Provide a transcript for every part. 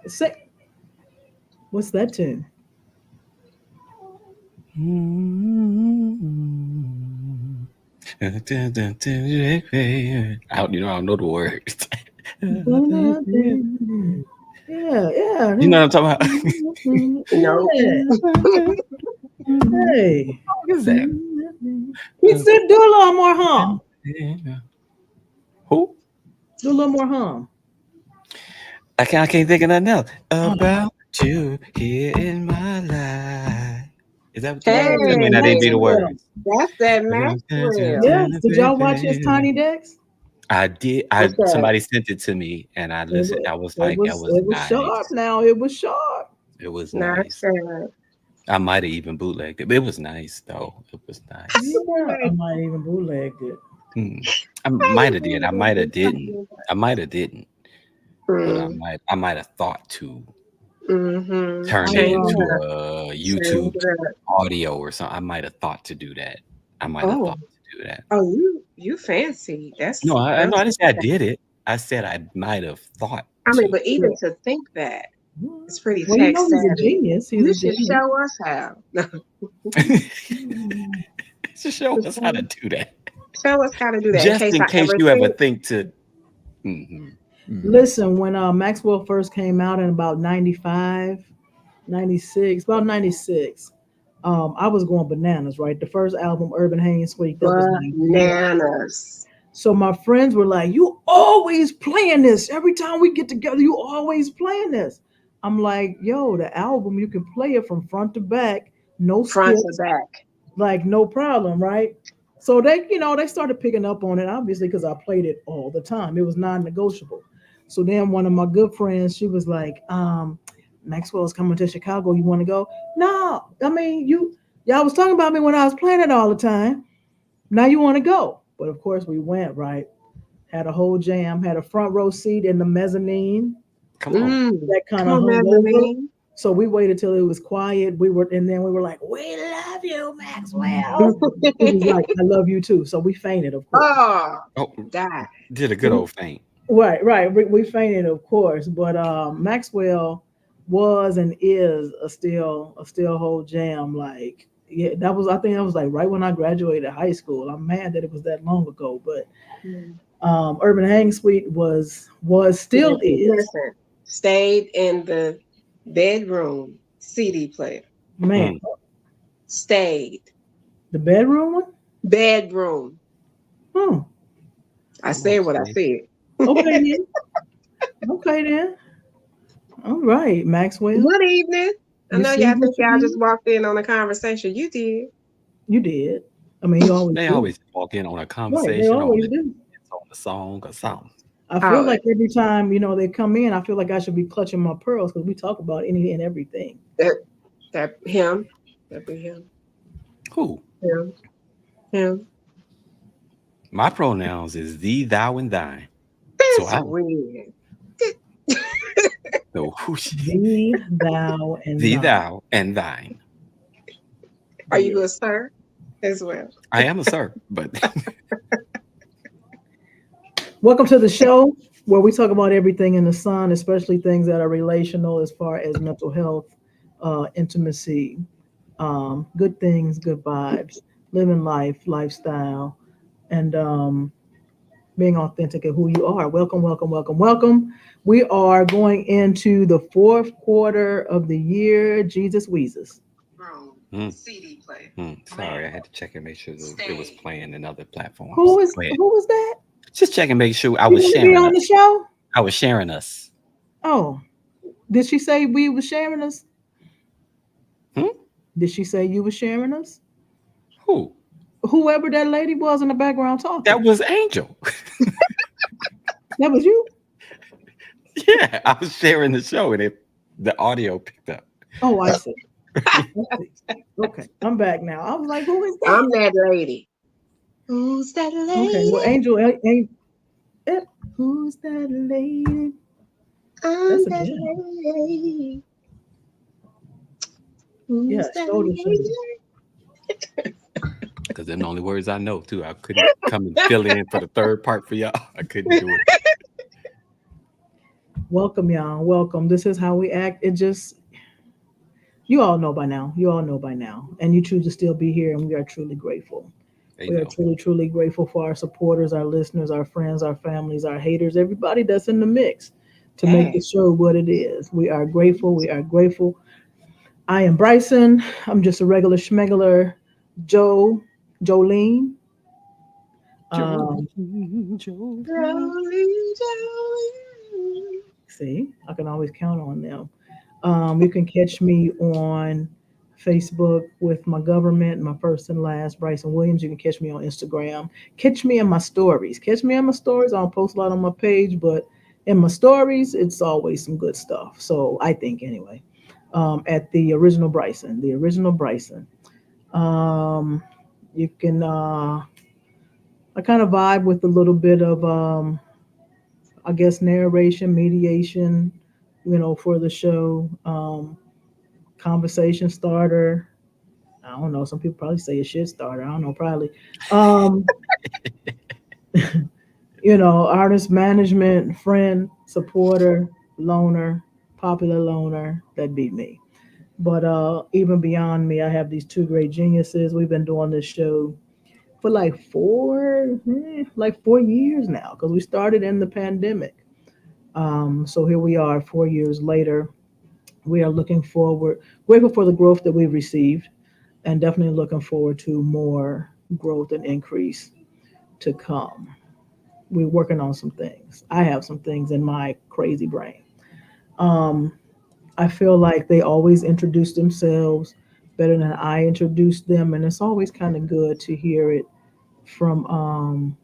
Say, what's that tune? I don't know the words. Yeah, yeah. You know what I'm talking about? No. Yeah. Hey. What is that? He said, do a little more hum. Who? Do a little more hum. I can't think of nothing else Oh, about you here in my life. Is that what the Hey, words? That may not even be the Maxwell. words. that's that Maxwell. Yes. Did y'all watch his Tiny Decks? I did. What's that? Somebody sent it to me, and I It listened. was, I was like, that was it was sharp nice. now. It was sharp. It was Not nice. sad. I might have even bootlegged it, but it was nice though. It was nice. Yeah, I might even bootlegged it. Hmm. I How might you have did. doing I with might have this didn't. Tiny I might have didn't. But Mm, I might have thought to mm-hmm. turn it I Change into it up. a Change YouTube it up. audio or something. I might have thought to do that. I might have Oh, thought to do that. oh, you fancy. No, That's I I'm no, I didn't say I surprised. did it. I said I might have thought I mean, to. but even yeah. to think that it's pretty Well, you tech know he's a savvy. genius. He's You a should genius. show us how. Just show us how to do that. Show us how to do that in Just case in I case ever you ever think. think to. Mhm, mhm. Listen, when Maxwell first came out in about 95, 96, about 96, I was going bananas, right? The first album, Urban Hanging Suite, that was 91. Bananas. So my friends were like, "You always playing this. Every time we get together, you always playing this." I'm like, "Yo, the album, you can play it from front to back, no Front to skips, back. like no problem, right?" So they started picking up on it, obviously, because I played it all the time. It was non-negotiable. So then one of my good friends, she was like, Maxwell's coming to Chicago. You want to go? No, I mean, y'all was talking about me when I was playing it all the time. Now you want to go. But of course we went, right? Had a whole jam, had a front row seat in the mezzanine Come on. that kind Come of on, hung over. mezzanine. So we waited till it was quiet. And then we were like, "We love you, Maxwell." He was like, "I love you too." So we fainted, of course. Oh, Oh, die. did a good old faint. Right, right. We fainted, of course. But Maxwell was and is a still whole jam. Like, yeah, I think that was like right when I graduated high school. I'm mad that it was that long ago, but Mm. Urban Hang Suite was still is. Listen, stayed in the bedroom CD player. Man, Mm. Stayed. the bedroom one? Bedroom. Hmm. I Come on, said what I Steve. said. Okay then. Okay then. All right, Maxwell. Good evening. I You know see y'all what think you y'all just did? walked in on a conversation. You did. You did. I mean, you always They do. always walk in on a Right, they conversation always do. on the song or something. I feel Oh, like every time they come in, I feel like I should be clutching my pearls because we talk about any and everything. that that him. That be him. Who? Him. Him. My pronouns is thee, thou, and thine. So That's I weird. know who she. Thee, thou, and Thee, thine. thou, and thine. Are you Yeah. a sir as well? I am a sir, but Welcome to the show where we talk about everything in the sun, especially things that are relational as far as mental health, intimacy, good things, good vibes, living life, lifestyle, and being authentic of who you are. Welcome, welcome, welcome, welcome. We are going into the fourth quarter of the year. Jesus Weezus. Room. mm, CD player. sorry, I had to check and make sure that it was playing in other platforms. Who is Go ahead. who is that? Just check and make sure I You was want to be sharing on the us. show? I was sharing us. Oh, did she say we was sharing us? Hmm? Did she say you was sharing us? Who? Whoever that lady was in the background That talking. was Angel. That was you? Yeah, I was sharing the show and the audio picked up. Oh, I see. I see. Okay, I'm back now. I was like, who is that? I'm that lady. Who's that Okay, well, lady? Angel, who's that lady? I'm That's a that gem. lady. Yeah, Who's that shoulder lady? shimmy. Because they're the only words I know too. I couldn't come and fill in for the third part for y'all. I couldn't do it. Welcome, y'all. Welcome. This is how we act. It just, you all know by now. You all know by now. And you choose to still be here, and we are truly grateful. They We are know. truly, truly grateful for our supporters, our listeners, our friends, our families, our haters, everybody that's in the mix to make the Hey. show what it is. We are grateful. We are grateful. I am Bryson. I'm just a regular schmegular Joe, Jolene. Um, Jolie. Jolene, Jolene. See, I can always count on them. You can catch me on Facebook with my government, my first and last, Bryson Williams. You can catch me on Instagram. Catch me in my stories. Catch me in my stories. I don't post a lot on my page, but in my stories, it's always some good stuff. So I think anyway. At the original Bryson, the original Bryson. Um, you can I kind of vibe with a little bit of I guess narration, mediation, for the show. Conversation starter. I don't know. Some people probably say a shit starter. I don't know, probably. Um, Artist management, friend, supporter, loner, popular loner. That beat me. But even beyond me, I have these two great geniuses. We've been doing this show for like 4 years now, because we started in the pandemic. So here we are, 4 years later. We are looking forward, grateful for the growth that we've received, and definitely looking forward to more growth and increase to come. We're working on some things. I have some things in my crazy brain. Um, I feel like they always introduce themselves better than I introduce them, and it's always kind of good to hear it from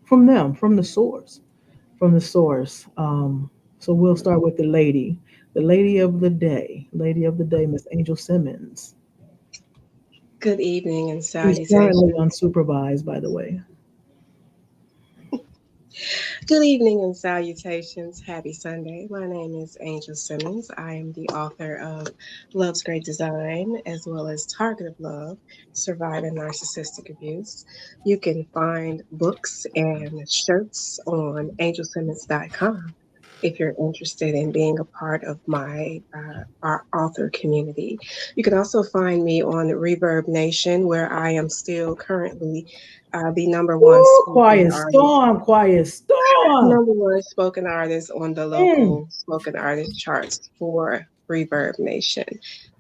from them, from the source. So we'll start with the lady of the day, Miss Angel Simmons. Good evening and She's currently salutations. unsupervised, by the way. Good evening and salutations. Happy Sunday. My name is Angel Simmons. I am the author of Love's Great Design as well as Target of Love, Surviving Narcissistic Abuse. You can find books and shirts on angelsimmons.com if you're interested in being a part of my our author community. You can also find me on Reverb Nation, where I am still currently the number one Ooh, spoken quiet artist storm, quiet storm. number one spoken artist on the Mm. local spoken artist charts for Reverb Nation.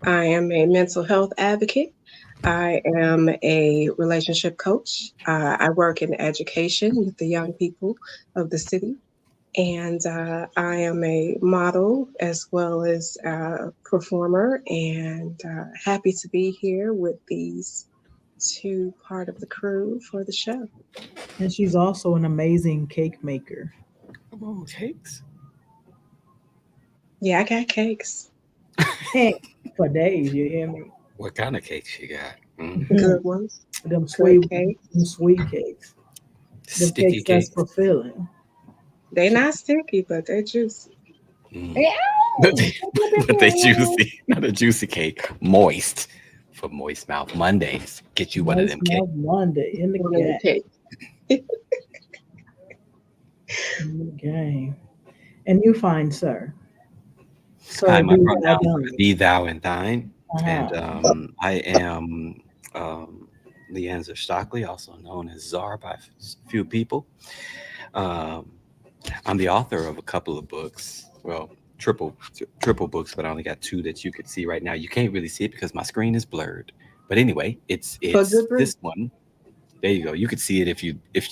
I am a mental health advocate. I am a relationship coach. I work in education with the young people of the city. And I am a model as well as a performer, and happy to be here with these two part of the crew for the show. And she's also an amazing cake maker. Oh, cakes. Yeah, I got cakes, Heck, for days, you hear me? What kind of cakes you got? good ones, Them good sweet, cakes. them sweet cakes, them Sticky cakes that's cakes. fulfilling. They're not sticky, but they're juicy. Mm. But Ew! they juicy, not a juicy cake, moist for Moist Mouth Mondays. Get you one of Moist them cakes. Mouth Monday in the One of the game. cakes. In the game. And you find Sir Hi, my D. pronouns are Dine. thee, thou, and thine, and Uh-huh. I am LeAnzar Stockley, also known as Czar by few people. Um, I'm the author of a couple of books. Well, triple books, but I only got two that you could see right now. You can't really see it because my screen is blurred. But anyway, For it's good reason. this one. There you go. You could see it if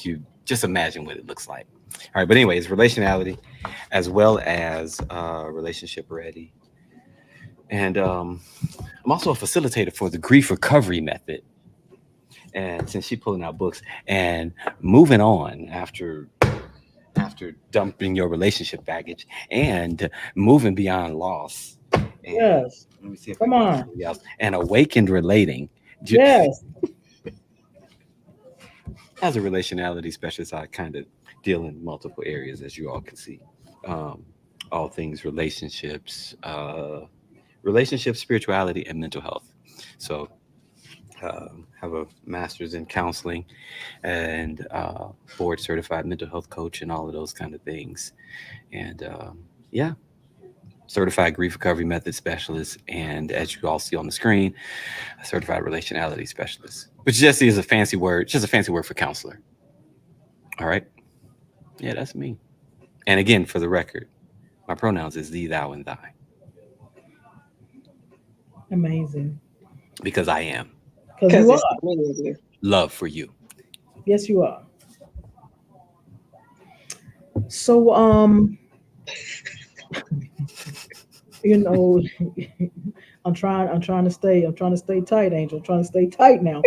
you just imagine what it looks like. All right, but anyway, it's relationality as well as relationship ready, and I'm also a facilitator for the grief recovery method. And since she's pulling out books and moving on after dumping your relationship baggage and moving beyond loss, and Yes. let me see if I Come can get on. something else, and awakened relating. Yes. As a relationality specialist, I kind of deal in multiple areas, as you all can see. Um, all things relationships, spirituality, and mental health. So, have a master's in counseling and board certified mental health coach and all of those kind of things. And Yeah, certified grief recovery method specialist, and as you all see on the screen, a certified relationality specialist, which Jesse is a fancy word, just a fancy word for counselor. All right. Yeah, that's me. And again, for the record, my pronouns is thee, thou, and thy, Amazing. because I am Because Because you it's are. the many of you. love for you. Yes, you are. So, you know, I'm trying to stay tight, Angel. I'm trying to stay tight now.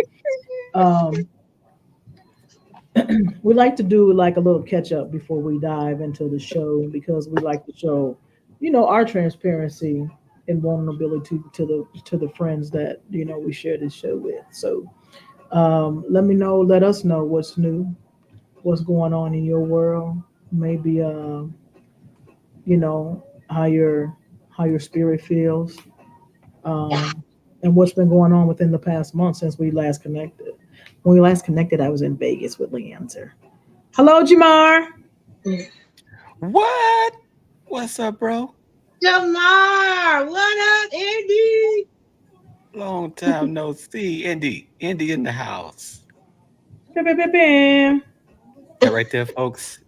Um, we like to do like a little catch up before we dive into the show because we like to show, our transparency and vulnerability to the friends that we share this show with. So, let us know what's new, what's going on in your world. Maybe you know how your spirit feels, and what's been going on within the past month since we last connected. When we last connected, I was in Vegas with LeAnzar. Hello, Jamar. What? What's up, bro? Jamar, what up, Andy? Long time no see. Indy. Indy in the house. Bam, bam, bam, bam. That right there, folks,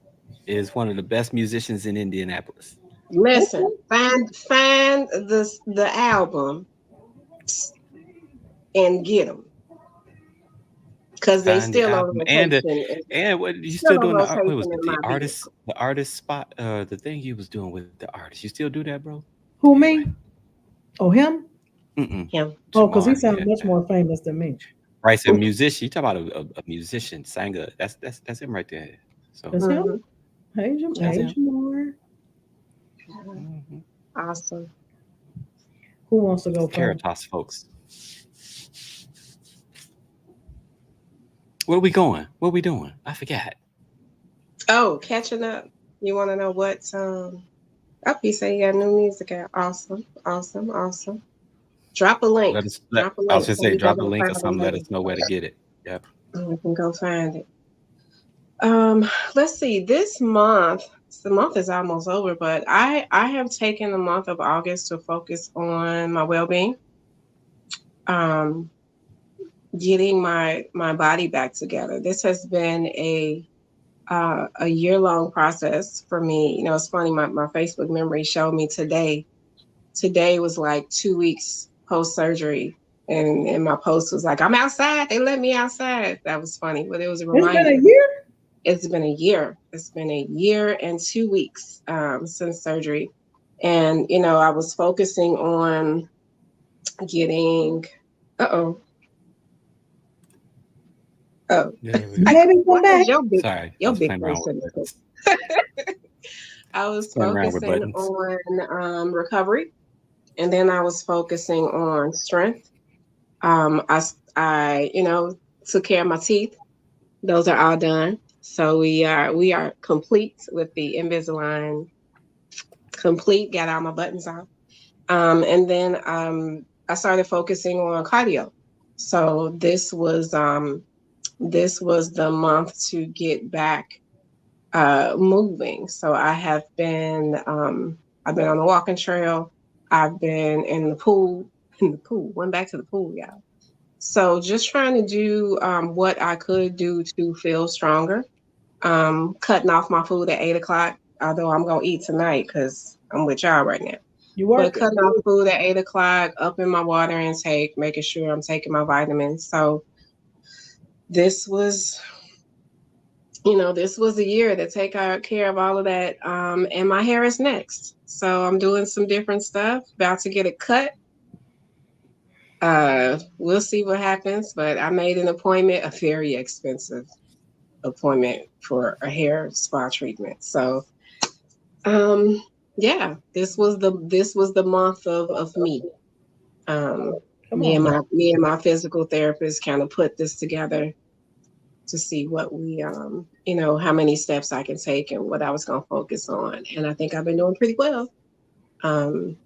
is one of the best musicians in Indianapolis. Listen, Okay. find the album and get them because they Find the still on album and rotation. and what you Still still on doing the what was rotation it, in my vehicle. the artist spot the thing you was doing with the artist. You still do that, bro? Who, Anyway. me? Oh, him? Mm-mm. Him. Oh, because he Jamar, sounds yeah. much more famous than me. Brysen, musician. You talk about a musician, singer. That's him right there. So That's him? Mm-hmm. that's Hey, him. Jamar. Mm-hmm. Awesome. Who wants to go first? Caritas, folks. Where we going? What we doing? I forgot. Oh, catching up. You want to know what's Oh, you say you got new music out. Awesome, awesome, awesome. Drop a link. Let us let. Drop a I was link gonna so say we go drop a back link or find it something. Let later. us know where to get it. Yep. And we can go find it. Let's see. The month is almost over, but I have taken the month of August to focus on my well being. Um, getting my body back together. This has been a year long process for me. You know, it's funny. My Facebook memory showed me today. Today was like 2 weeks post surgery, and my post was like, "I'm outside. They let me outside." That was funny, but it was a It's been a reminder. year? It's been a year. It's been a year and 2 weeks since surgery, and I was focusing on getting. Uh oh. Oh, There we go. like Baby, why come back. is your big Sorry, I your was big playing around with person? buttons. I was Playing around with focusing buttons. on recovery, and then I was focusing on strength. I took care of my teeth. Those are all done. So we are complete with the Invisalign complete. Got all my buttons off. And then I started focusing on cardio. So this was the month to get back moving. So I've been on the walking trail. I've been in the pool. In the pool. Went back to the pool, y'all. So just trying to do what I could do to feel stronger. Cutting off my food at 8 o'clock, although I'm gonna eat tonight because I'm with y'all right now. You But working? cutting off food at 8 o'clock, up in my water intake, making sure I'm taking my vitamins. So this was, this was the year to take care of all of that. And my hair is next. So I'm doing some different stuff. About to get it cut. We'll see what happens. But I made an appointment, a very expensive appointment for a hair spa treatment. So um yeah, this was the month of me. Um Come on now. me and my physical therapist kind of put this together to see what we how many steps I can take and what I was going to focus on, and I think I've been doing pretty well. um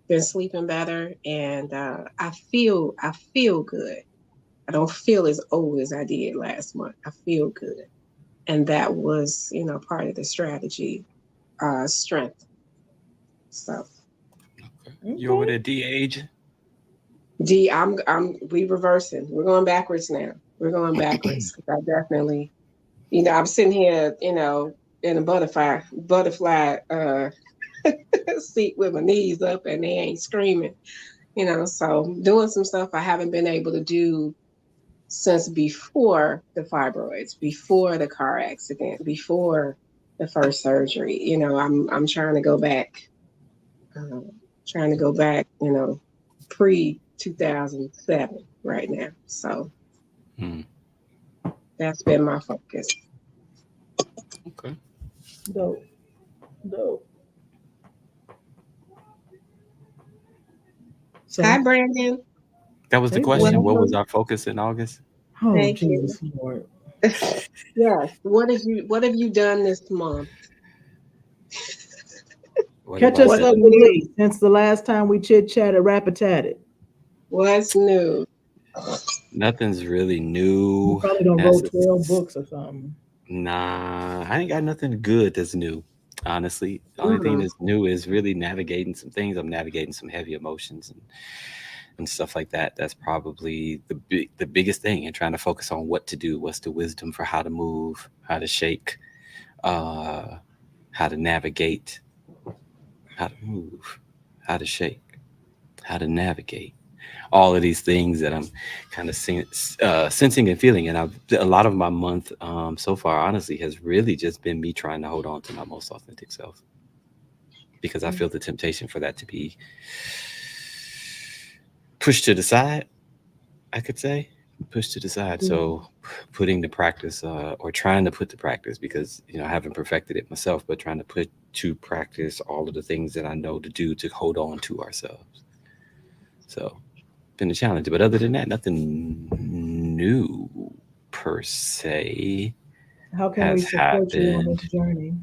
been sleeping better, and I feel good. I don't feel as old as I did last month. I feel good, and that was part of the strategy. Strength. So You over Okay. there, de-age? D, we reversing. We're going backwards now. We're going backwards. 'Cause I definitely, I'm sitting here, in a butterfly seat with my knees up and they ain't screaming, so doing some stuff I haven't been able to do since before the fibroids, before the car accident, before the first surgery. I'm uh, trying to go back, pre 2007 right now. So Hmm. that's been my focus. Okay. Dope. Dope. Hi, So, Brandon. That was the hey, question. What Brandon. was Welcome. our focus in August? Oh, Thank you. Jesus Lord. Yes. What have you done this month? What have Catch I us What's done? up with new? Lee since the last time we chit chatted, rap a tatted. What's new? Nothing's really You new. probably don't wrote 12 Necess- books or something. Nah, I ain't got nothing good that's new. Honestly, the only thing Mm. that's new is really navigating some things. I'm navigating some heavy emotions and stuff like that. That's probably the biggest thing. And trying to focus on what to do. What's the wisdom for how to move, how to shake, uh, how to navigate, how to move, how to shake, how to navigate. All of these things that I'm kind of sensing and feeling. And a lot of my month so far, honestly, has really just been me trying to hold on to my most authentic self because I feel the temptation for that to be pushed to the side, I could say. Pushed to the side. Mm. So putting the practice or trying to put the practice because, I haven't perfected it myself, but trying to put to practice all of the things that I know to do to hold on to ourselves. So been a challenge. But other than that, nothing new per se How can we has support you on this happened. journey?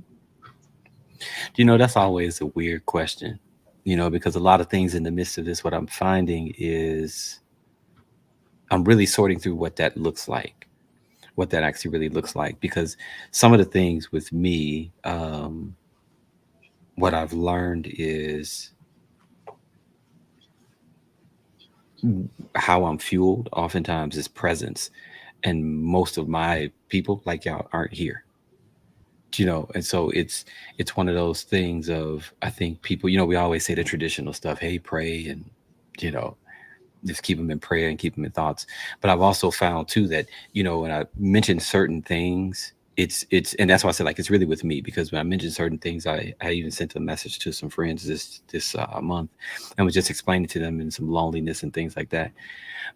That's always a weird question, because a lot of things in the midst of this, what I'm finding is I'm really sorting through what that looks like, what that actually really looks like. Because some of the things with me, what I've learned is how I'm fueled oftentimes is presence. And most of my people, like y'all, aren't here. And so it's one of those things of I think people, we always say the traditional stuff, hey, pray and you know just keep them in prayer and keep them in thoughts. But I've also found too that when I mention certain things, it's and that's why I said like it's really with me, because when I mention certain things, I even sent a message to some friends this month and was just explaining to them in some loneliness and things like that.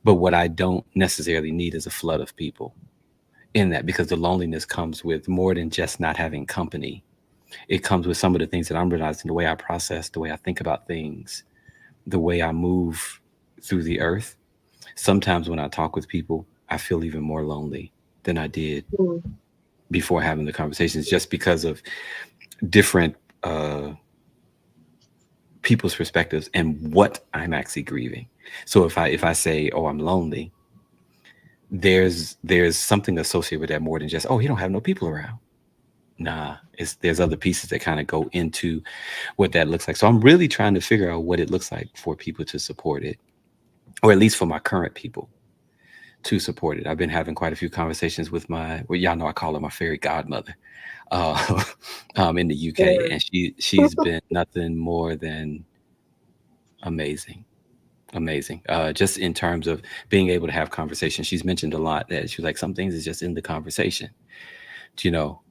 But what I don't necessarily need is a flood of people in that, because the loneliness comes with more than just not having company. It comes with some of the things that I'm realizing, the way I process, the way I think about things, the way I move through the earth. Sometimes when I talk with people, I feel even more lonely than I did Mm. before having the conversations, just because of different uh, people's perspectives and what I'm actually grieving. So if I say, oh, I'm lonely, there's something associated with that more than just, oh, you don't have no people around. Nah, there's other pieces that kind of go into what that looks like. So I'm really trying to figure out what it looks like for people to support it, or at least for my current people to support it. I've been having quite a few conversations with well, y'all know I call her my fairy godmother, uh, in the UK, Very. and she's been nothing more than amazing. Amazing. Just in terms of being able to have conversations. She's mentioned a lot that she's like, some things is just in the conversation, you know.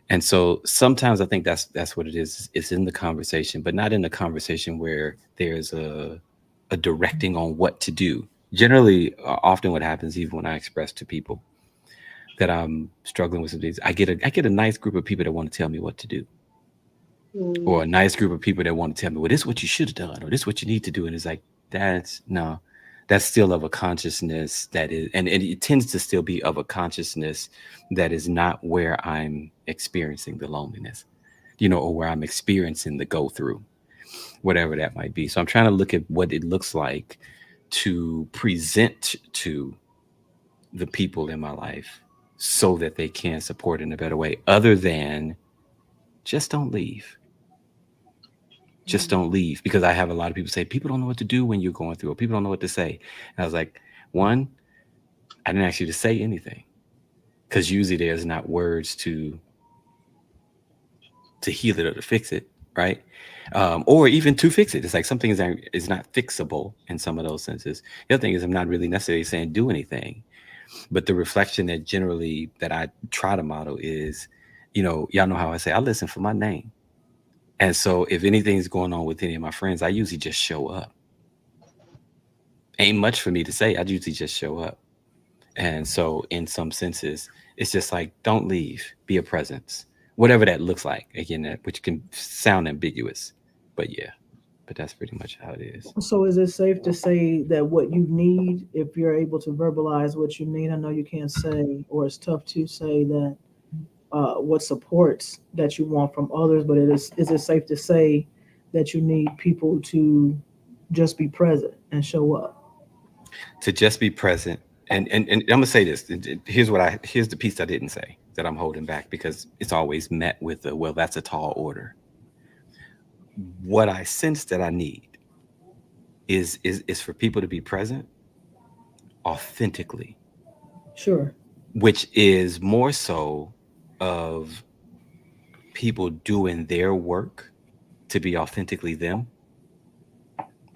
And so sometimes I think that's what it is. It's in the conversation, but not in the conversation where there's a directing on what to do. Generally, often what happens, even when I express to people that I'm struggling with some things, I get a nice group of people that want to tell me what to do, or Mm. a nice group of people that want to tell me, well, this is what you should have done, or this is what you need to do. And it's like, that's no, that's still of a consciousness that is, and it tends to still be of a consciousness that is not where I'm experiencing the loneliness, or where I'm experiencing the go through, whatever that might be. So I'm trying to look at what it looks like to present to the people in my life so that they can support in a better way, other than just don't leave. Just don't leave, because I have a lot of people say people don't know what to do when you're going through, or people don't know what to say. And I was like, one, I didn't ask you to say anything, because usually there's not words to heal it or to fix it, right? Or even to fix it. It's like something is not fixable in some of those senses. The other thing is I'm not really necessarily saying do anything, but the reflection that generally that I try to model is, y'all know how I say I listen for my name. And so if anything's going on with any of my friends, I usually just show up. Ain't much for me to say. I usually just show up. And so in some senses, it's just like, don't leave, be a presence, whatever that looks like. Again, which can sound ambiguous, but yeah, but that's pretty much how it is. So is it safe to say that what you need, if you're able to verbalize what you need, I know you can't say, or it's tough to say that what supports that you want from others, but is it safe to say that you need people to just be present and show up? To just be present. And I'm gonna say this. Here's the piece I didn't say that I'm holding back, because it's always met with a, well, that's a tall order. What I sense that I need is for people to be present authentically, Sure. which is more so of people doing their work to be authentically them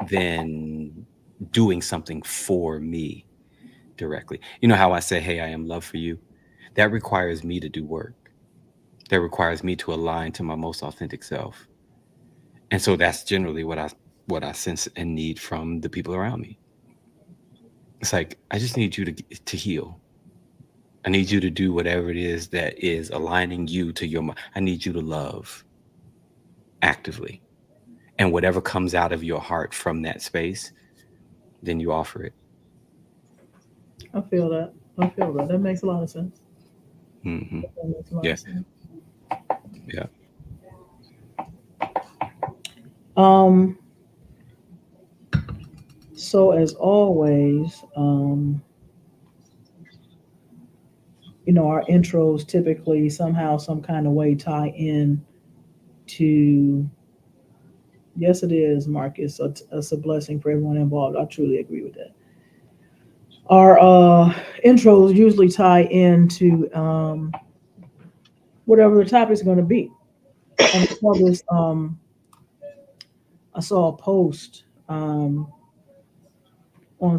than doing something for me directly. You know how I say, hey, I am love for you? That requires me to do work. That requires me to align to my most authentic self. And so that's generally what I sense and need from the people around me. It's like, I just need you to heal. I need you to do whatever it is that is aligning you to your mind. I need you to love actively. And whatever comes out of your heart from that space, then you offer it. I feel that. I feel that. That makes a lot of sense. Hmm. That makes a lot Yeah. of sense. Yeah. Um, so as always, our intros typically somehow, some kind of way tie in to, yes, it is, Marcus. It's a blessing for everyone involved. I truly agree with that. Our intros usually tie into whatever the topic is going to be. And I saw a post on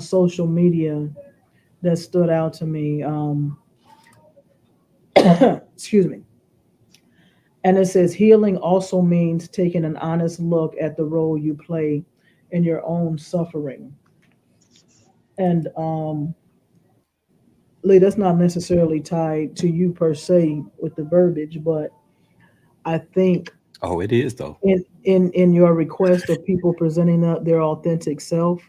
social media that stood out to me. Excuse me. And it says healing also means taking an honest look at the role you play in your own suffering. And Lee, that's not necessarily tied to you per se with the verbiage, but I think Oh, it is though. in your request of people presenting their authentic self,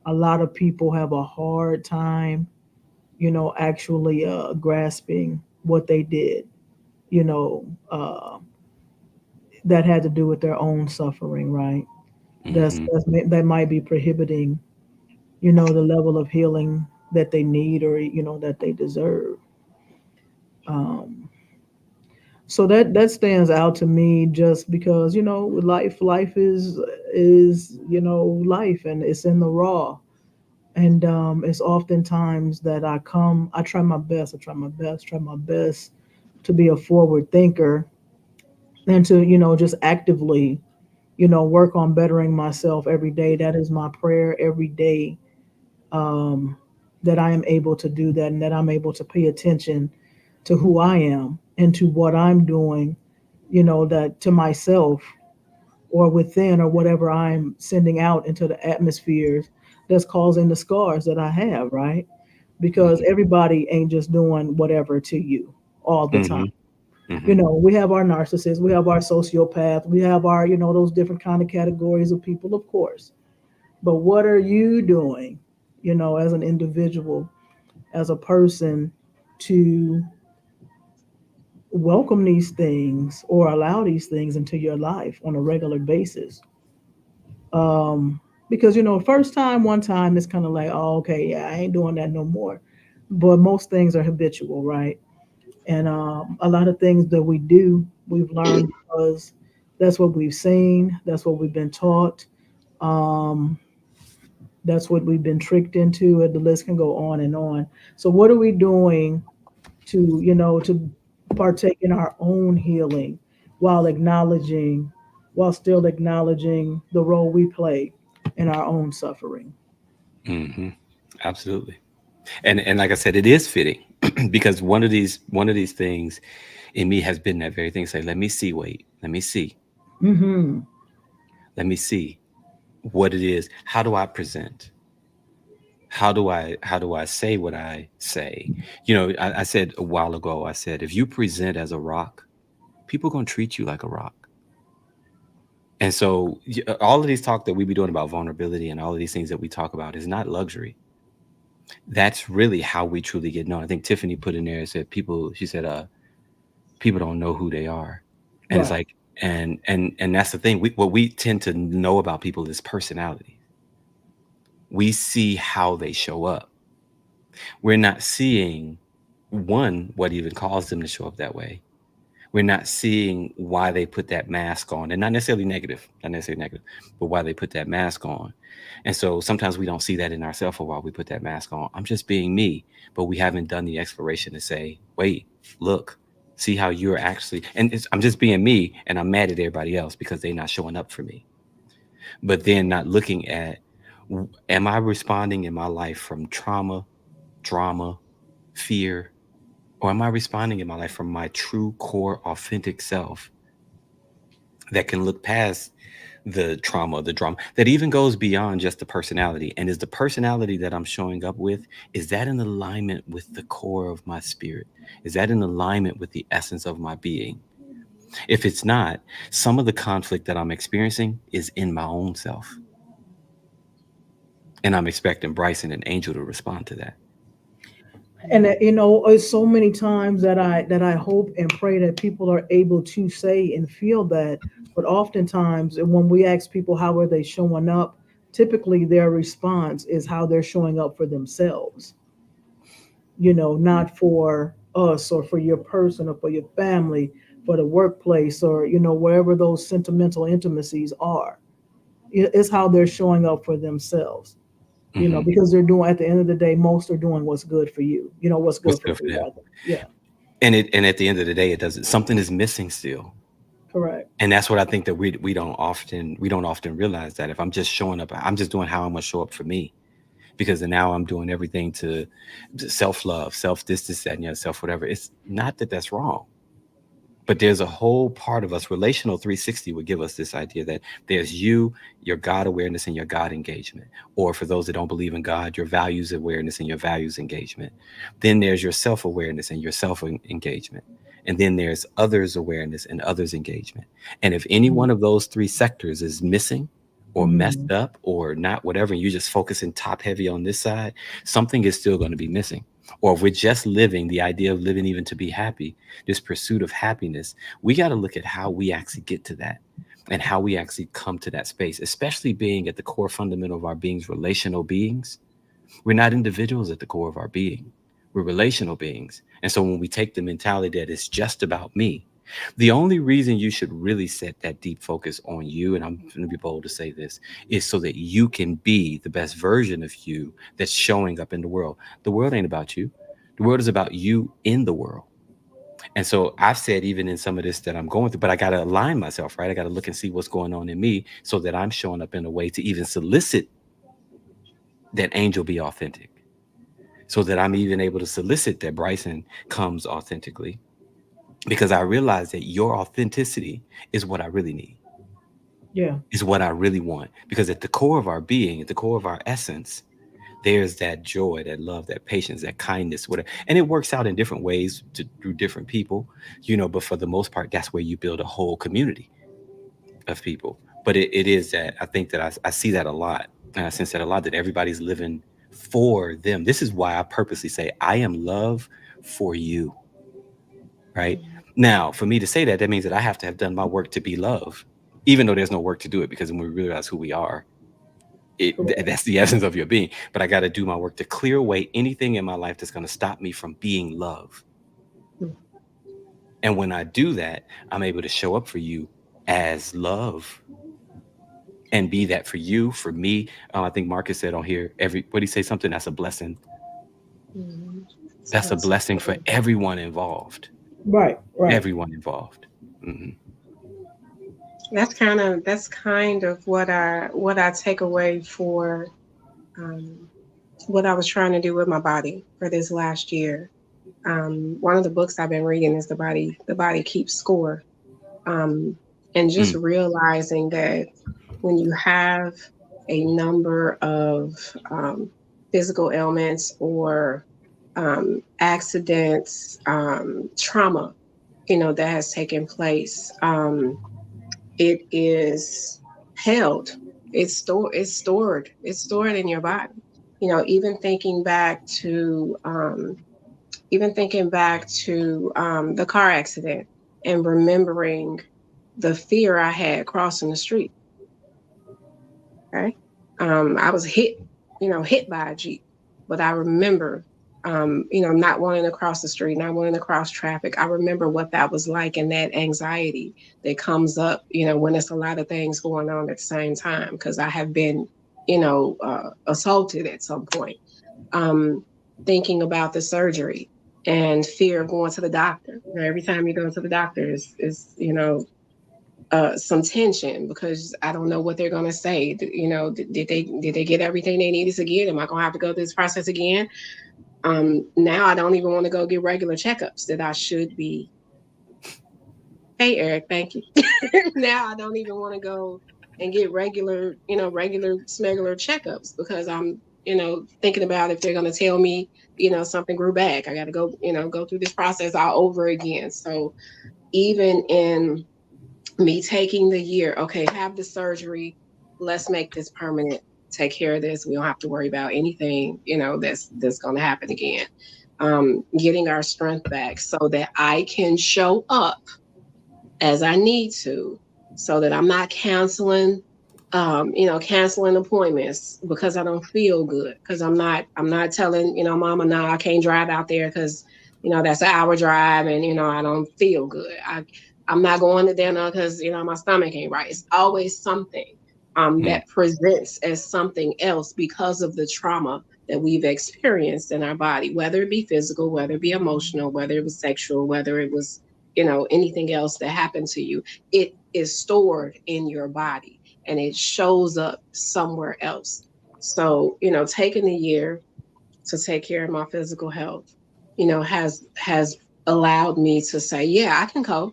a lot of people have a hard time, actually grasping what they did, you know, uh, that had to do with their own suffering, right? Hmm. That might be prohibiting, the level of healing that they need, or that they deserve. Um, so that stands out to me, just because life is life, and it's in the raw. And it's oftentimes that I try my best, try my best to be a forward thinker, and to just actively work on bettering myself every day. That is my prayer every day, um, that I am able to do that, and that I'm able to pay attention to who I am and to what I'm doing, that to myself, or within, or whatever I'm sending out into the atmospheres that's causing the scars that I have, right? Because Hmm. everybody ain't just doing whatever to you all the time. Hmm. Hmm. We have our narcissists, we have our sociopath, we have our, those different kind of categories of people, of course. But what are you doing, as an individual, as a person, to welcome these things or allow these things into your life on a regular basis? Um, because first time, one time, it's kind of like, oh, okay, yeah, I ain't doing that no more. But most things are habitual, right? And a lot of things that we do, we've learned because That's what we've seen. That's what we've been taught. Um, that's what we've been tricked into, and the list can go on and on. So, what are we doing to, to partake in our own healing while acknowledging, while still acknowledging the role we play in our own suffering? Hmm. Absolutely. And like I said, it is fitting because one of these things in me has been that very thing. Say, let me see, wait, Mm-hmm. let me see what it is. How do I present? How do I say what I say? I said a while ago, I said, if you present as a rock, people gonna treat you like a rock. And so all of these talk that we be doing about vulnerability and all of these things that we talk about is not luxury. That's really how we truly get known. I think Tiffany put in there and said she said, people don't know who they are. And it's Right. like, and that's the thing. What we tend to know about people is personality. We see how they show up. We're not seeing one, what even caused them to show up that way. We're not seeing why they put that mask on, and not necessarily negative, but why they put that mask on. And so sometimes we don't see that in ourselves for why we put that mask on. I'm just being me, but we haven't done the exploration to say, wait, look, see how you're actually, and I'm just being me, and I'm mad at everybody else because they're not showing up for me. But then not looking at, am I responding in my life from trauma, drama, fear, or am I responding in my life from my true core authentic self that can look past the trauma, the drama, that even goes beyond just the personality? And is the personality that I'm showing up with, is that in alignment with the core of my spirit? Is that in alignment with the essence of my being? If it's not, some of the conflict that I'm experiencing is in my own self. And I'm expecting Bryson and Angel to respond to that. And it's so many times that I hope and pray that people are able to say and feel that. But oftentimes, when we ask people how are they showing up, typically their response is how they're showing up for themselves. Not for us or for your person or for your family, for the workplace, or wherever those sentimental intimacies are. It's how they're showing up for themselves. Hmm. Because they're doing, at the end of the day, most are doing what's good for you. What's What's good for good for me, them? rather. Yeah, And at the end of the day, it doesn't. Something is missing still. correct. And that's what I think that we don't often realize, that if I'm just showing up, I'm just doing how I'm gonna show up for me, because then now I'm doing everything to self love, self this, that, and the other, self whatever. It's not that that's wrong, but there's a whole part of us. Relational 360 would give us this idea that there's you, your God awareness, and your God engagement. Or for those that don't believe in God, your values awareness and your values engagement. Then there's your self awareness and your self engagement. And then there's others awareness and others engagement. And if any one of those three sectors is missing or Mm-hmm. messed up or not, whatever, and you just focusing top heavy on this side, something is still going to be missing. Or if we're just living the idea of living even to be happy, this pursuit of happiness, we got to look at how we actually get to that and how we actually come to that space, especially being at the core fundamental of our beings, relational beings. We're not individuals at the core of our being. We're relational beings. And so when we take the mentality that it's just about me, the only reason you should really set that deep focus on you, and I'm going to be bold to say this, is so that you can be the best version of you that's showing up in the world. The world ain't about you. The world is about you in the world. And so I've said, even in some of this that I'm going through, but I got to align myself, right? I got to look and see what's going on in me so that I'm showing up in a way to even solicit that Angel be authentic, so that I'm even able to solicit that Bryson comes authentically, because I realize that your authenticity is what I really need, Yeah. is what I really want. Because at the core of our being, at the core of our essence, there's that joy, that love, that patience, that kindness, whatever. And it works out in different ways through different people, but for the most part, that's where you build a whole community of people. But it is that I think that I see that a lot. And I sense that a lot, that everybody's living for them. This is why I purposely say I am love for you, right? Now, for me to say that, that means that I have to have done my work to be love, even though there's no work to do it, because when we realize who we are, Correct. that's the essence of your being. But I got to do my work to clear away anything in my life that's going to stop me from being love. And when I do that, I'm able to show up for you as love and be that for you, for me. I think Marcus said on here, what do you say? Something that's a blessing. Mhm. That's a blessing for everyone involved. Right. Right. Everyone involved. Hmm. That's kind of what I take away for um, what I was trying to do with my body for this last year. One of the books I've been reading is The Body Keeps Score, and just Mm, realizing that when you have a number of physical ailments or accidents, trauma, that has taken place, it is held. It's stored in your body. Even thinking back to the car accident and remembering the fear I had crossing the street. Okay. I was hit by a Jeep, but I remember, not wanting to cross the street, not wanting to cross traffic. I remember what that was like and that anxiety that comes up, when it's a lot of things going on at the same time, because I have been, assaulted at some point. Um, Thinking about the surgery and fear of going to the doctor. Every time you go to the doctor is some tension because I don't know what they're going to say. Did they get everything they needed to get? Am I going to have to go through this process again? Now I don't even want to go get regular checkups that I should be. Hey, Eric, thank you. Now I don't even want to go and get regular smegular checkups because I'm, thinking about if they're going to tell me, something grew back. I got to go through this process all over again. So even in me taking the year, okay, have the surgery, let's make this permanent, take care of this. We don't have to worry about anything, that's going to happen again. Getting our strength back so that I can show up as I need to, so that I'm not canceling appointments because I don't feel good. Because I'm not telling, mama, no, I can't drive out there because, that's an hour drive and, I don't feel good. I'm not going to dinner because, my stomach ain't right. It's always something mm, that presents as something else because of the trauma that we've experienced in our body, whether it be physical, whether it be emotional, whether it was sexual, whether it was, anything else that happened to you. It is stored in your body and it shows up somewhere else. So, taking a year to take care of my physical health, has allowed me to say, yeah, I can go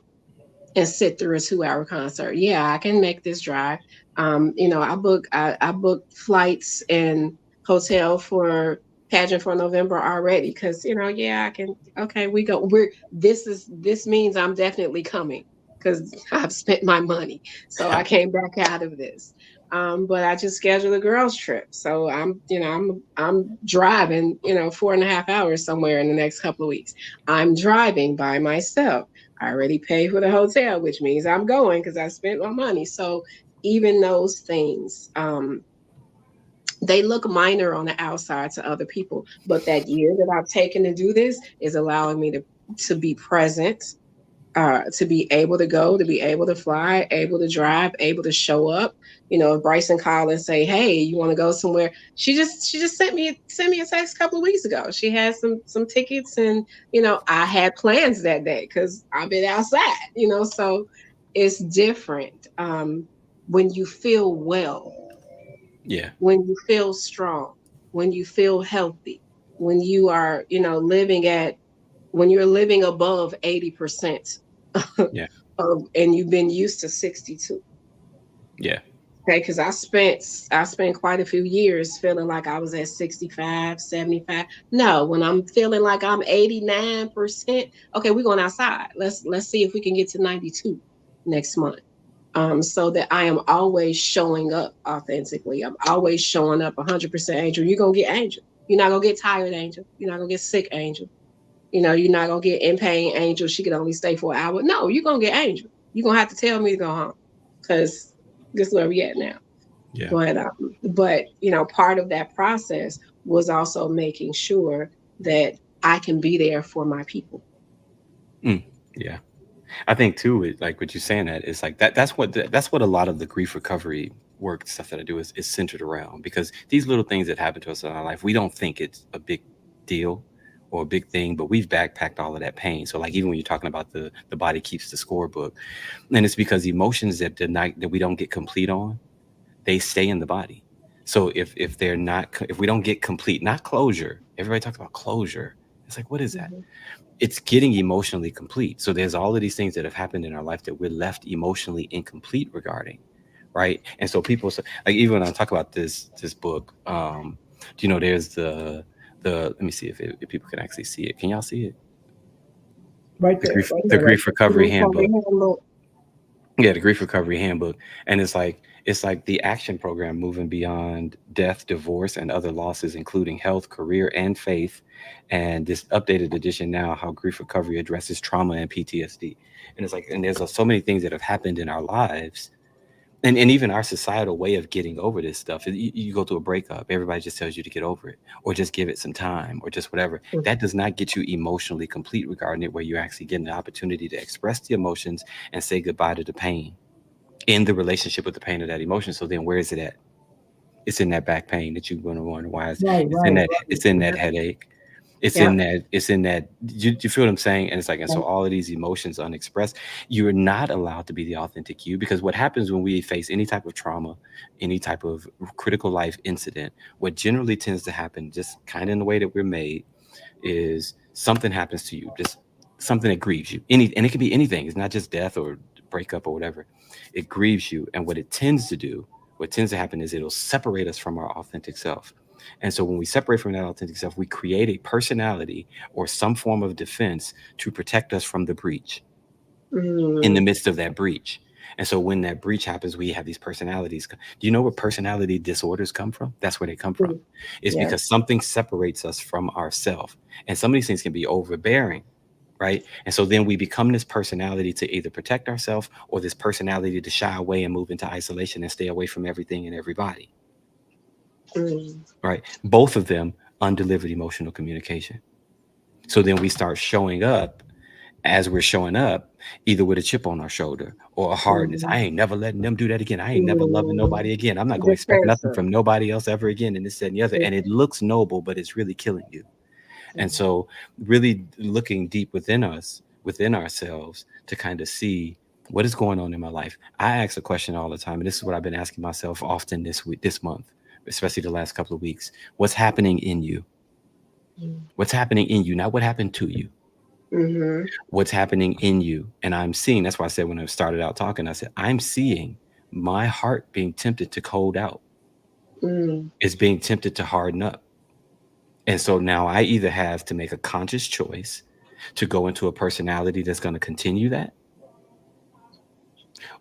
and sit through a 2-hour concert. Yeah, I can make this drive. I booked flights and hotel for pageant for November already because yeah, I can. Okay, we go. This means I'm definitely coming because I've spent my money, so I can't back out of this. But I just scheduled a girls trip, so I'm driving 4.5 hours somewhere in the next couple of weeks. I'm driving by myself. I already paid for the hotel, which means I'm going because I spent my money. So even those things, they look minor on the outside to other people, but that year that I've taken to do this is allowing me to be present, to be able to go, to be able to fly, able to drive, able to show up. If Brysen called and say, "Hey, you want to go somewhere?" She just sent me a text a couple of weeks ago. She had some tickets, and I had plans that day because I've been outside. So it's different when you feel well, yeah. when you feel strong, when you feel healthy, when you are when you're living above 80%. Yeah. And you've been used to 62. Yeah. Okay, because I spent quite a few years feeling like I was at 65, 75. No, when I'm feeling like I'm 89%, okay, we're going outside. Let's see if we can get to 92 next month. So that I am always showing up authentically. I'm always showing up 100% Angel. You're gonna get Angel. You're not gonna get tired, Angel. You're not gonna get sick, Angel. You're not gonna get in pain, Angel. She could only stay for an hour. No, you're gonna get Angel. You're gonna have to tell me to go home because this is where we at now. Yeah. But part of that process was also making sure that I can be there for my people. Mm, yeah. I think too, like what you're saying, that is like that's what a lot of the grief recovery work stuff that I do is centered around, because these little things that happen to us in our life, we don't think it's a big deal or a big thing, but we've backpacked all of that pain. So like even when you're talking about the body keeps the scorebook, and it's because emotions that we don't get complete on, they stay in the body. So if they're not, if we don't get complete, not closure, everybody talks about closure. It's like, what is that? Mhm. It's getting emotionally complete. So there's all of these things that have happened in our life that we're left emotionally incomplete regarding, right? And so people say, like, even when I talk about this book, there's the let me see if people can actually see it. Can y'all see it? Right The there, grief right the there. grief recovery handbook. Handbook. Yeah, the grief recovery handbook. And it's like the action program moving beyond death, divorce, and other losses, including health, career, and faith. And this updated edition now, how grief recovery addresses trauma and PTSD. And it's like, and there's so many things that have happened in our lives, and even our societal way of getting over this stuff. You go through a breakup, everybody just tells you to get over it, or just give it some time, or just whatever. That does not get you emotionally complete regarding it, where you're actually getting the opportunity to express the emotions and say goodbye to the pain in the relationship with the pain of that emotion. So then where is it at? It's in that back pain that you're going to wonder why. Right, It's in right, that, right. it's in that headache. Yep. It's in that, you feel what I'm saying? And it's like, and so Right. all of these emotions unexpressed, you're not allowed to be the authentic you, because what happens when we face any type of trauma, any type of critical life incident, what generally tends to happen, just kind of in the way that we're made, is something happens to you, just something that grieves you. And it can be anything. It's not just death or breakup or whatever. It grieves you. And what tends to happen is it'll separate us from our authentic self. And so when we separate from that authentic self, we create a personality or some form of defense to protect us from the breach in the Mm. midst of that breach. And so when that breach happens, we have these personalities. Do you know where personality disorders come from? That's where they come from. It's Yeah. because something separates us from ourself. And some of these things can be overbearing, right? And so then we become this personality to either protect ourselves, or this personality to shy away and move into isolation and stay away from everything and everybody, Mm. right? Both of them undelivered emotional communication. So then we start showing up as we're showing up, either with a chip on our shoulder or a hardness. I Mhm. ain't never letting them do that again. I ain't never loving Mm. nobody again. I'm not going to expect nothing Defensive. from nobody else ever again. And this, that, and the other. And it looks noble, but it's really killing you. And Mhm. so, really looking deep within us, within ourselves, to kind of see what is going on in my life. I ask a question all the time, and this is what I've been asking myself often this week, this month, especially the last couple of weeks. What's happening in you? What's happening in you? Not what happened to you. Mhm. What's happening in you? And I'm seeing. That's why I said when I started out talking, I said I'm seeing my heart being tempted to cold out. Mm. It's being tempted to harden up. And so now I either have to make a conscious choice to go into a personality that's going to continue that,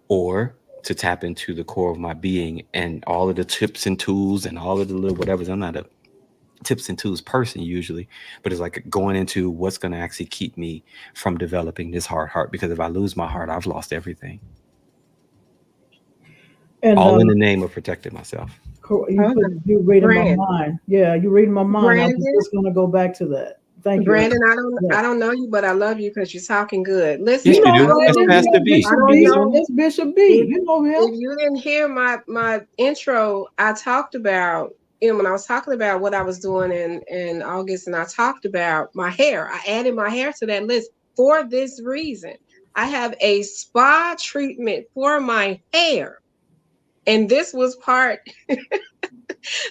or to tap into the core of my being and all of the tips and tools and all of the little whatevers. I'm not a tips and tools person usually, but it's like going into what's going to actually keep me from developing this hard heart. Because if I lose my heart, I've lost everything, And all in the name of protecting myself. you Oh, put no. you reading my Brandon. mind. Yeah, you reading my mind. I was Brandon. just gonna go back to that. Thank you. Brandon, Yeah. I don't know you, but I love you because you're talking good. Yes, You Listen, you know I do. don't That's know Brandon, you. Pastor yeah, B. I Bishop don't He's B. on. know That's Bishop B. if You know him. if you didn't hear my intro. I talked about, when I was talking about what I was doing in August, and I talked about my hair. I added my hair to that list for this reason. I have a spa treatment for my hair, and this was part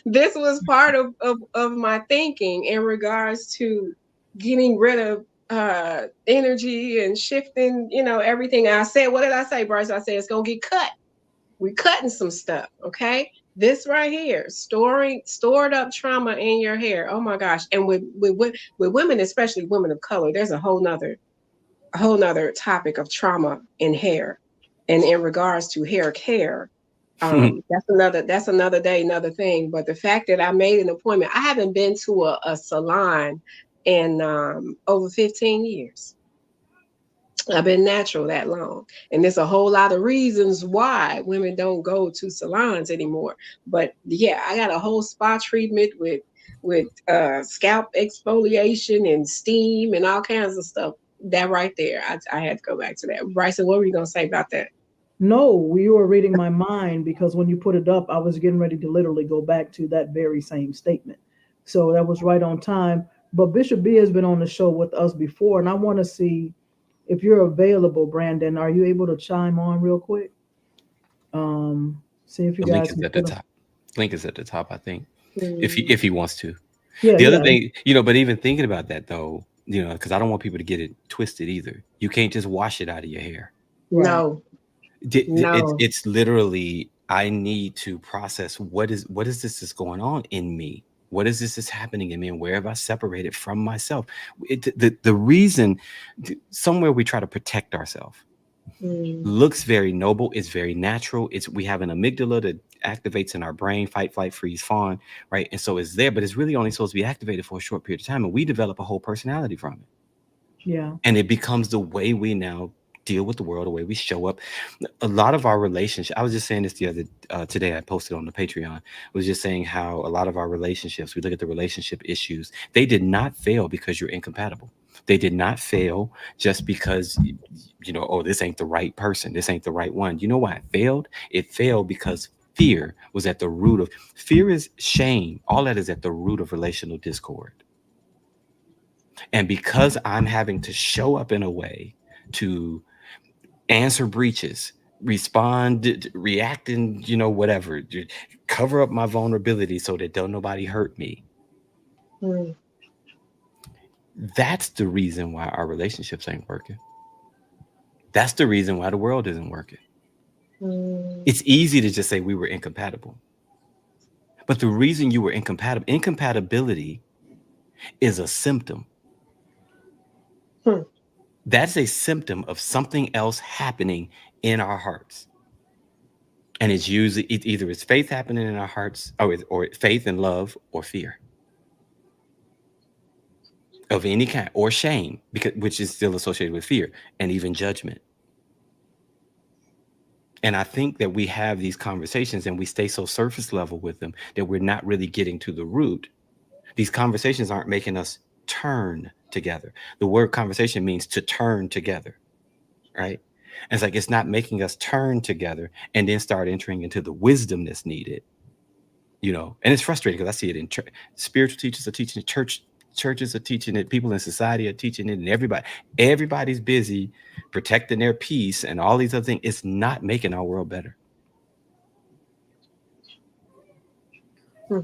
of my thinking in regards to getting rid of energy and shifting, everything. And I said, what did I say, Bryce? I said it's gonna get cut. We're cutting some stuff, okay? This right here, stored up trauma in your hair. Oh my gosh. And with women, especially women of color, there's a whole nother topic of trauma in hair. And in regards to hair care, that's another day, another thing. But the fact that I made an appointment, I haven't been to a salon in over 15 years. I've been natural that long. And there's a whole lot of reasons why women don't go to salons anymore. But yeah, I got a whole spa treatment with scalp exfoliation and steam and all kinds of stuff that right there, I had to go back to that. Bryson, what were you gonna say about that? No, you were reading my mind because when you put it up, I was getting ready to literally go back to that very same statement. So that was right on time. But Bishop B has been on the show with us before, and I want to see if you're available, Brandon. Are you able to chime on real quick? See if you The link guys is can at the put them. top. Link is at the top, I think. Mm, If he wants to. Yeah, The other yeah, thing, but even thinking about that though, because I don't want people to get it twisted either. You can't just wash it out of your hair. right. no, no. It's literally I need to process what is this that's going on in me. What is this that's happening in me, and where have I separated from myself? The reason somewhere we try to protect ourselves Mm, looks very noble. It's very natural. We have an amygdala that activates in our brain, fight, flight, freeze, fawn, right? And so it's there, but it's really only supposed to be activated for a short period of time, and we develop a whole personality from it. Yeah. And it becomes the way we now deal with the world, the way we show up. A lot of our relationship, I was just saying this the other today, I posted on the Patreon, was just saying how a lot of our relationships, we look at the relationship issues, they did not fail because you're incompatible. They did not fail just because oh, this ain't the right person, this ain't the right one. You know why it failed? It failed because fear was at the root of fear. Is shame. All that is at the root of relational discord. And because I'm having to show up in a way to answer breaches, respond, react, and whatever, cover up my vulnerability so that don't nobody hurt me. mm, That's the reason why our relationships ain't working. That's the reason why the world isn't working. mm, It's easy to just say we were incompatible. But the reason you were incompatibility is a symptom. hmm, That's a symptom of something else happening in our hearts. And it's usually either it's faith happening in our hearts, or faith and love, or fear of any kind, or shame, which is still associated with fear, and even judgment. And I think that we have these conversations and we stay so surface level with them that we're not really getting to the root. These conversations aren't making us turn together. The word conversation means to turn together, right? And it's like it's not making us turn together and then start entering into the wisdom that's needed. And it's frustrating because I see it in church. Spiritual teachers are teaching it, churches are teaching it, people in society are teaching it, and everybody's busy protecting their peace and all these other things. It's not making our world better. hmm.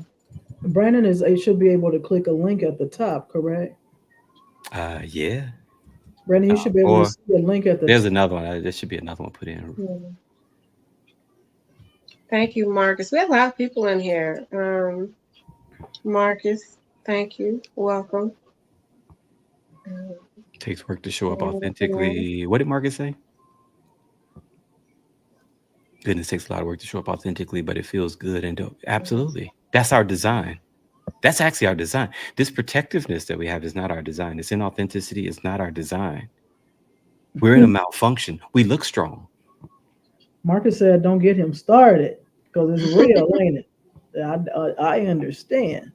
Brandon should be able to click a link at the top, correct? Yeah. Brandon, you should be able to Or see a link at the there's top. another one. There should be another one put in. Mm. Thank you, Marcus. We have a lot of people in here. Marcus, thank you. Welcome. Takes work to show up authentically. What did Marcus say? Goodness, takes a lot of work to show up authentically, but it feels good and dope. Absolutely. That's our design. That's actually our design. This protectiveness that we have is not our design. This inauthenticity is not our design. We're in a malfunction. We look strong. Marcus said, "Don't get him started because it's real, ain't it?" I understand.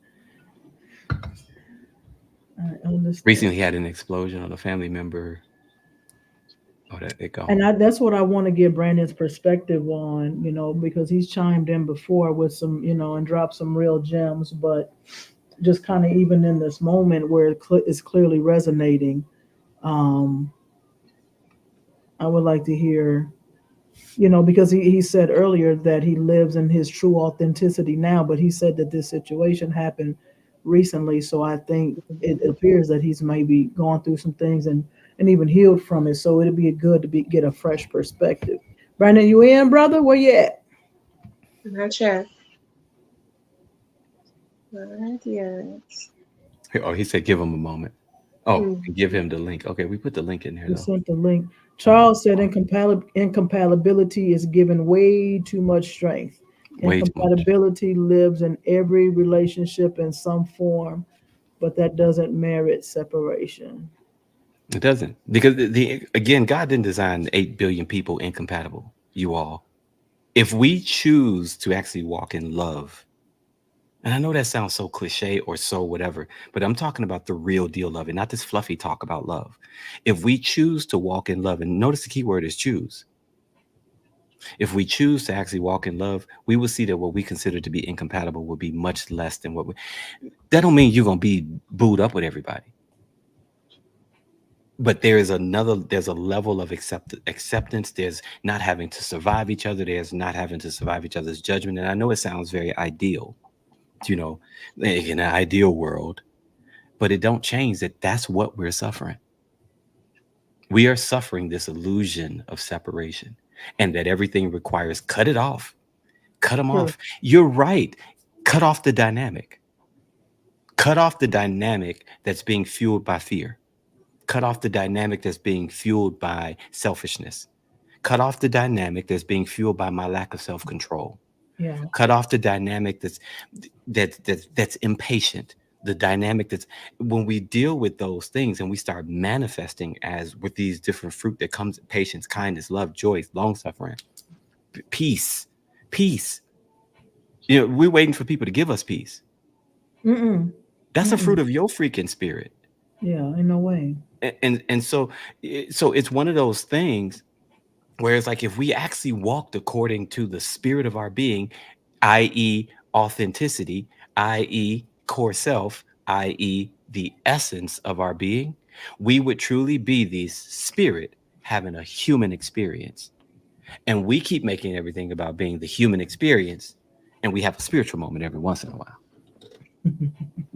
I understand. Recently had an explosion on a family member. Oh, that it gone. And that's what I want to get Brandon's perspective on, because he's chimed in before with some, and dropped some real gems, but just kind of even in this moment where it's clearly resonating, um, I would like to hear, because he said earlier that he lives in his true authenticity now, but he said that this situation happened recently. So I think it appears that he's maybe gone through some things and even healed from it. So it'd be good to get a fresh perspective. Brandon, you in, brother? Where you at? Not check. Not yet. Oh, he said give him a moment. Oh, Mm. give him the link. Okay, we put the link in there We though. sent the link. Charles said incompatibility is given way too much strength. Way too much. Incompatibility lives in every relationship in some form, but that doesn't merit separation. It doesn't, because again, God didn't design 8 billion people incompatible. You all, if we choose to actually walk in love, And I know that sounds so cliche or so whatever, but I'm talking about the real deal love it, not this fluffy talk about love. If we choose to walk in love, and notice the key word is choose. If we choose to actually walk in love, we will see that what we consider to be incompatible will be much less than what we. That don't mean you're gonna be booed up with everybody, but there's a level of acceptance. There's not having to survive each other. There's not having to survive each other's judgment. And I know it sounds very ideal, you know, like in an ideal world, but it don't change that that's what we're suffering. We are suffering this illusion of separation, and that everything requires cut it off, cut them Hmm. off. You're right. Cut off the dynamic. Cut off the dynamic that's being fueled by fear. Cut off the dynamic that's being fueled by selfishness. Cut off the dynamic that's being fueled by my lack of self-control. Yeah. Cut off the dynamic that's impatient. The dynamic that's when we deal with those things and we start manifesting as with these different fruit that comes patience, kindness, love, joy, long suffering, peace, peace. You know, we're waiting for people to give us peace. Mm-mm. That's a Mm-mm. fruit of your freaking spirit. Yeah, in no way. And so it's one of those things where it's like if we actually walked according to the spirit of our being, i.e., authenticity, i.e., core self, i.e., the essence of our being, we would truly be the spirit having a human experience. And we keep making everything about being the human experience, and we have a spiritual moment every once in a while.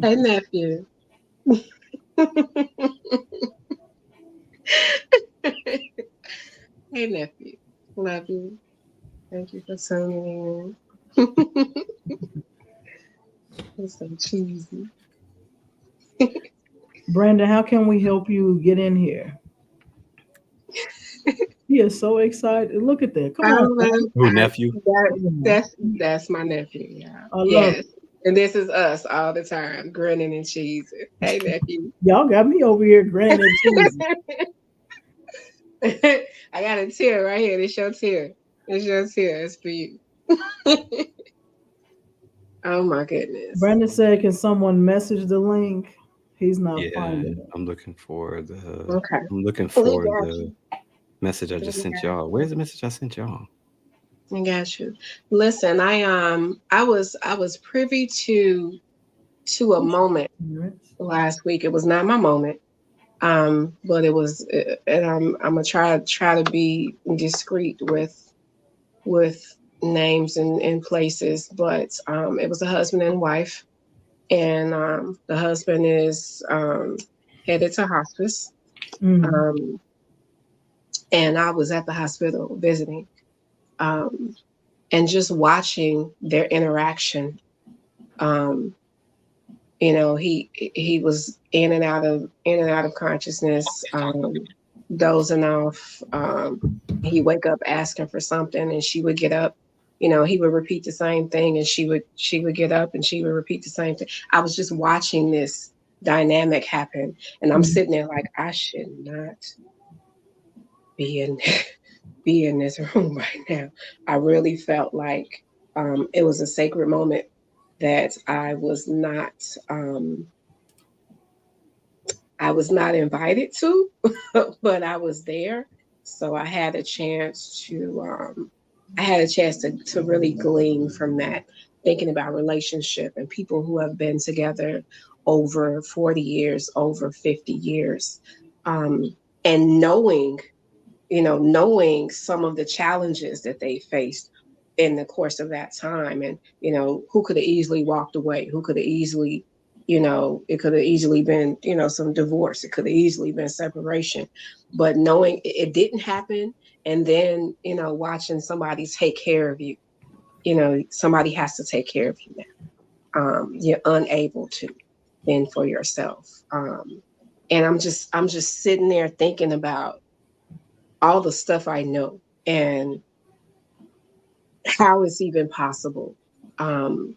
Hey, nephew. Hey, nephew. Love you. Thank you for tuning in. It's so cheesy. Brandon, how can we help you get in here? He is so excited. Look at that. Come I on, love man. Who, nephew? that. Come on. That's my nephew. Yeah. I love Yes. it. And this is us all the time, grinning and cheesing. Hey, nephew. Y'all got me over here grinning and cheesing. I got a tear right here. This your tear. It's your tear. It's for you. Oh my goodness. Brandon said, "Can someone message the link?" He's not Yeah, finding it. I'm looking for Okay. I'm looking We for got the you. message I We just sent got y'all. you. Where's the message I sent y'all? I got you. Listen, I was privy to a moment last week. It was not my moment. But it was, and I'm gonna try to be discreet with names and places. But it was a husband and wife, and the husband is headed to hospice. Mm. Um, and I was at the hospital visiting, um, and just watching their interaction. Um, he was in and out of consciousness, dozing off. He'd wake up asking for something, and she would get up. He would repeat the same thing, and she would get up, and she would repeat the same thing. I was just watching this dynamic happen, and I'm Mm. sitting there like I should not be in be in this room right now. I really felt like it was a sacred moment that um, I was not invited to, but I was there. So I had a chance to really glean from that, thinking about relationship and people who have been together over 40 years, over 50 years, um, and knowing some of the challenges that they faced in the course of that time. And, who could have easily walked away, who could have easily, it could have easily been, some divorce, it could have easily been separation. But knowing it didn't happen, and then, watching somebody take care of you, somebody has to take care of you now. You're unable to fend for yourself. And I'm just sitting there thinking about all the stuff I know and how it's even possible, um,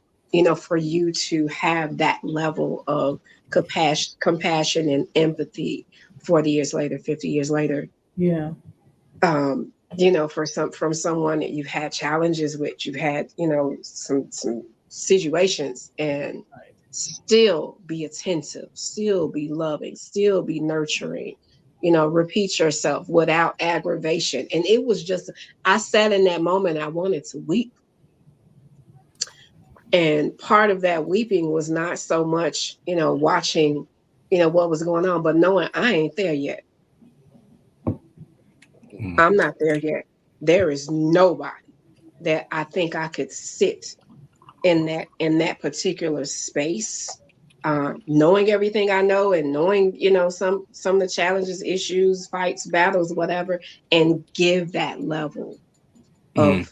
for you to have that level of compassion and empathy 40 years later, 50 years later, Yeah. for from someone that you've had challenges with, you've had, some situations and still be attentive, still be loving, still be nurturing, repeat yourself without aggravation. And it was just, I sat in that moment, I wanted to weep. And part of that weeping was not so much, watching, what was going on, but knowing I ain't there yet. Mm. I'm not there yet. There is nobody that I think I could sit in that particular space, knowing everything I know and knowing, some of the challenges, issues, fights, battles, whatever, and give that level Mm.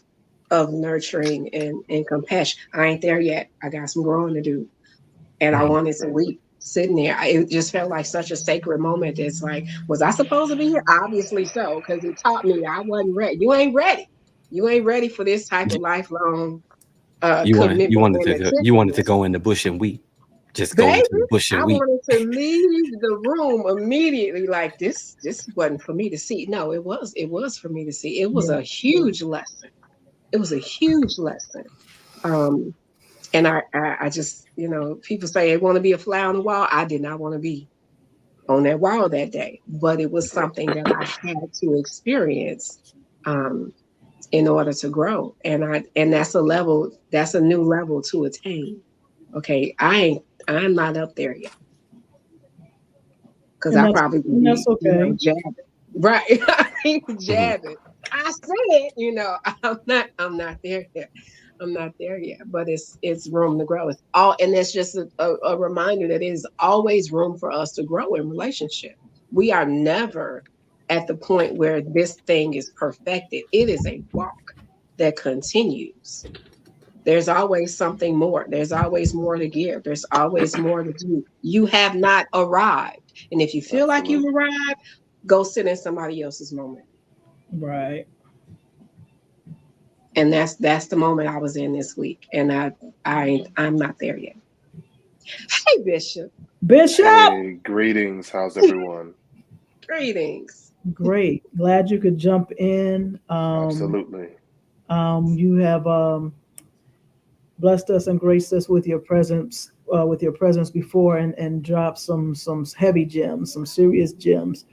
of nurturing and compassion. I ain't there yet. I got some growing to do. And I Mm. wanted to weep sitting there. It just felt like such a sacred moment. It's like, was I supposed to be here? Obviously so, because it taught me I wasn't ready. You ain't ready. You ain't ready for this type of lifelong commitment and You wanted to attentiveness. go in the bush and weep. Just go Baby, into the bush I and weep. wanted to leave the room immediately. Like this wasn't for me to see. No, it was for me to see. It was Yeah. a huge lesson. It was a huge lesson. Um, and I just, people say they want to be a fly on the wall. I did not want to be on that wall that day, but it was something that I had to experience um, in order to grow. And that's a new level to attain. Okay, I'm not up there yet because And I that's probably would and be, that's okay. jabbing. Right. I ain't Mhm. jabbing. I said, I'm not there yet. I'm not there yet, but it's room to grow. It's all, and it's just a reminder that it is always room for us to grow in relationship. We are never at the point where this thing is perfected. It is a walk that continues. There's always something more. There's always more to give. There's always more to do. You have not arrived. And if you feel like you've Absolutely. arrived, go sit in somebody else's moment. Right. And that's the moment I was in this week. And I'm not there yet. Hey Bishop, Bishop. Hey, greetings. How's everyone? greetings. Great. Glad you could jump in. Absolutely. You have blessed us and graced us with your presence before, and dropped some heavy gems, some serious gems.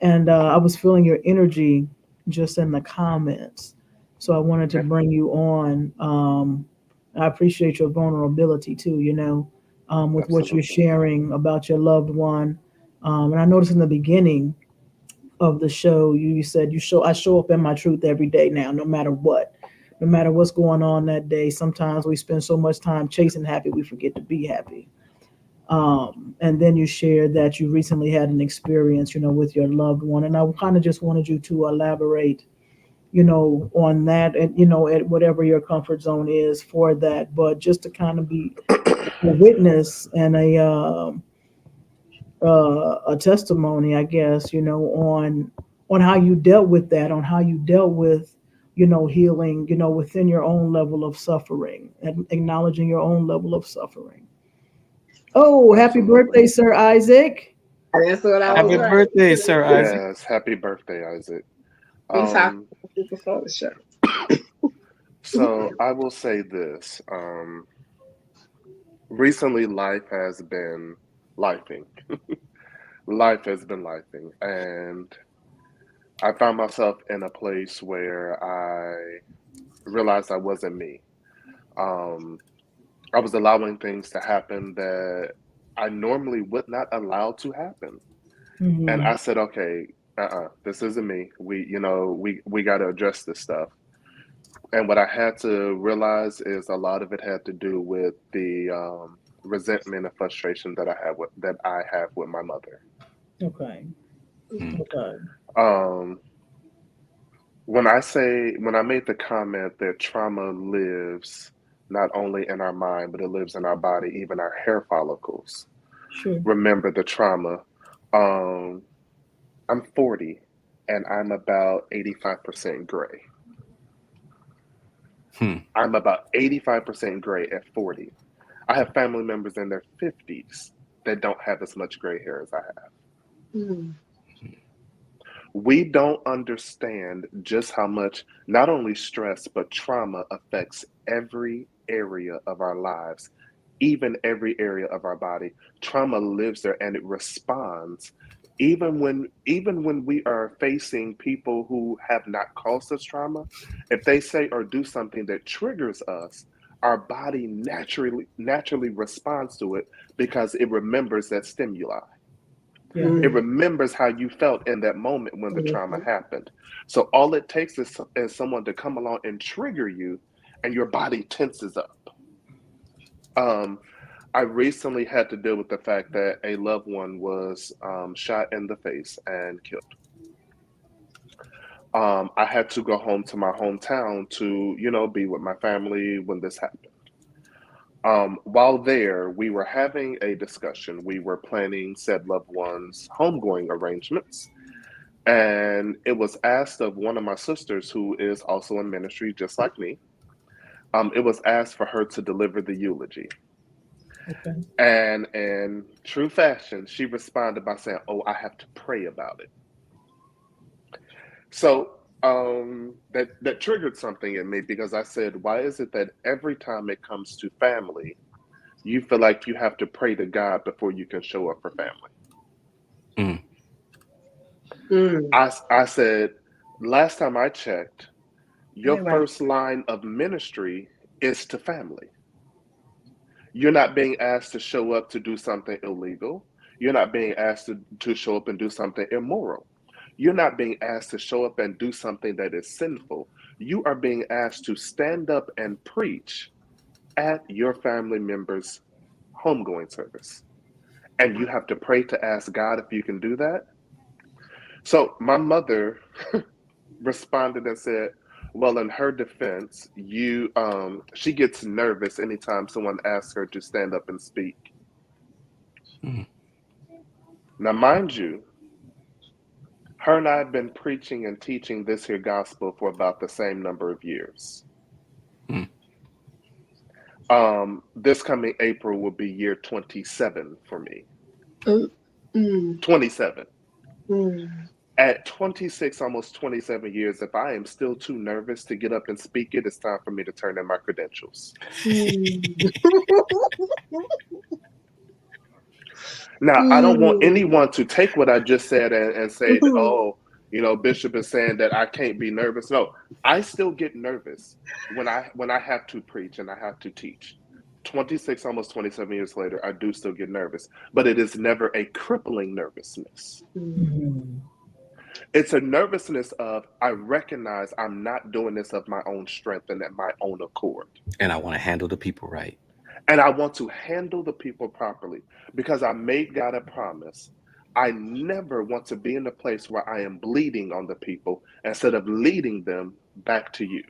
And I was feeling your energy just in the comments, so I wanted to Okay. bring you on. I appreciate your vulnerability too. With what you're Absolutely. sharing about your loved one. And I noticed in the beginning of the show, you said I show up in my truth every day now, no matter what, no matter what's going on that day. Sometimes we spend so much time chasing happy, we forget to be happy. And then you shared that you recently had an experience, with your loved one, and I kind of just wanted you to elaborate, on that, and at whatever your comfort zone is for that, but just to kind of be a witness and a testimony, I guess, on how you dealt with that, on how you dealt with, healing, within your own level of suffering, and acknowledging your own level of suffering. Oh, happy Absolutely. birthday, Sir Isaac. That's what I was Happy Um, right. birthday, Sir Isaac. yes, happy birthday, Isaac. We talked Um, before the show. so I will say this. Recently life has been lifing. Life has been lifing. And I found myself in a place where I realized I wasn't me. Um, I was allowing things to happen that I normally would not allow to happen. And Hmm. I said, okay, this isn't me. We got to address this stuff. And what I had to realize is a lot of it had to do with the resentment and frustration that I have with my mother. Okay. Mm. Okay. Um, when I made the comment that trauma lives not only in our mind, but it lives in our body, even our hair follicles. Sure. Remember the trauma. Um, I'm 40 and I'm about 85% gray. Hmm. I'm about 85% gray at 40. I have family members in their 50s that don't have as much gray hair as I have. Mm. We don't understand just how much not only stress but trauma affects every area of our lives, even every area of our body. Trauma lives there and it responds. Even when we are facing people who have not caused us trauma, if they say or do something that triggers us, our body naturally responds to it because it remembers that stimuli. Yeah. It remembers how you felt in that moment when the trauma Mhm. happened. So all it takes is someone to come along and trigger you, and your body tenses up. Um, I recently had to deal with the fact that a loved one was shot in the face and killed. I had to go home to my hometown to, be with my family when this happened. While there, we were having a discussion. We were planning said loved one's homegoing arrangements. And it was asked of one of my sisters, who is also in ministry, just like me. It was asked for her to deliver the eulogy. Okay. And in true fashion, she responded by saying, "Oh, I have to pray about it." So that triggered something in me because I said, "Why is it that every time it comes to family, you feel like you have to pray to God before you can show up for family?" Mm. Mm. I said, "Last time I checked, your You're right. first line of ministry is to family. You're not being asked to show up to do something illegal. You're not being asked to show up and do something immoral. You're not being asked to show up and do something that is sinful. You are being asked to stand up and preach at your family member's homegoing service. And you have to pray to ask God if you can do that." So my mother responded and said, "Well, in her defense, she gets nervous anytime someone asks her to stand up and speak." Mm. Now, mind you, her and I have been preaching and teaching this here gospel for about the same number of years. Mm. This coming April will be year 27 for me. Mm. Mm. 27. Mm. At 26, almost 27 years, if I am still too nervous to get up and speak it, it's time for me to turn in my credentials. Mm. Now, I don't want Mm. anyone to take what I just said and say, "Oh, Bishop is saying that I can't be nervous." No, I still get nervous when I have to preach and I have to teach. 26, almost 27 years later, I do still get nervous, but it is never a crippling nervousness. Mm. Mhm. It's a nervousness of, I recognize I'm not doing this of my own strength and at my own accord. And I want to handle the people right. And I want to handle the people properly because I made God a promise. I never want to be in a place where I am bleeding on the people instead of leading them back to you.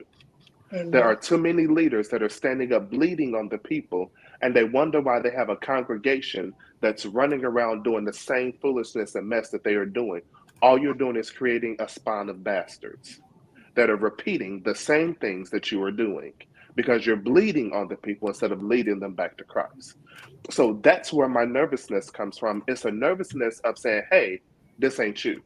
There are Amen. too many leaders that are standing up bleeding on the people, and they wonder why they have a congregation that's running around doing the same foolishness and mess that they are doing. All you're doing is creating a spawn of bastards that are repeating the same things that you are doing because you're bleeding on the people instead of leading them back to Christ. So that's where my nervousness comes from. It's a nervousness of saying, "Hey, this ain't you.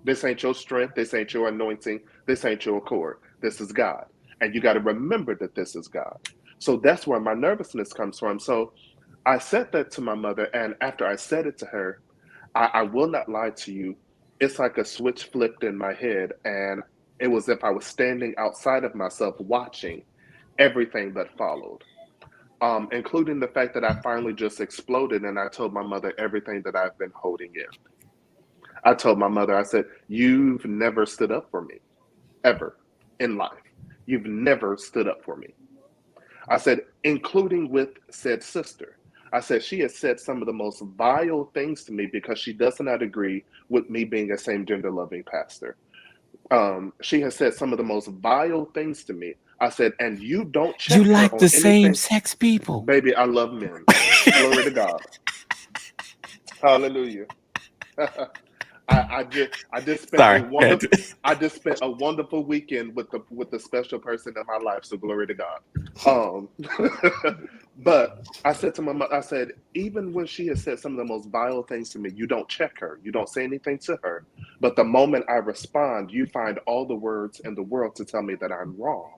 This ain't your strength. This ain't your anointing. This ain't your accord. This is God." And you got to remember that this is God. So that's where my nervousness comes from. So I said that to my mother. And after I said it to her, I will not lie to you. It's like a switch flipped in my head. And it was as if I was standing outside of myself watching everything that followed, including the fact that I finally just exploded and I told my mother everything that I've been holding in. I told my mother, I said, "You've never stood up for me, ever in life. You've never stood up for me." I said, including with said sister. I said, she has said some of the most vile things to me because she does not agree with me being a same gender loving pastor. She has said some of the most vile things to me. I said, and you don't You check her like on the same anything. sex people. Baby, I love men. Glory to God. Hallelujah. I just spent a Sorry. wonderful I just spent a wonderful weekend with the special person in my life. So glory to God. Um, but I said to my mother, I said, even when she has said some of the most vile things to me, you don't check her, you don't say anything to her. But the moment I respond, you find all the words in the world to tell me that I'm wrong.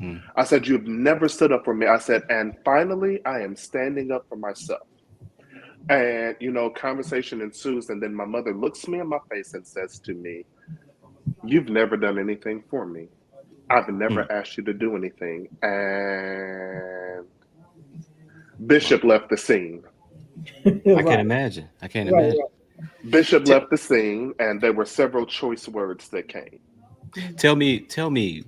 Mm. I said, you've never stood up for me. I said, and finally, I am standing up for myself. And, conversation ensues. And then my mother looks me in my face and says to me, you've never done anything for me. I've Mm. never asked you to do anything. And Wow. Bishop left the scene. I can't Right, imagine. I can't right, imagine. Bishop T- left the scene, and there were several choice words that came. tell me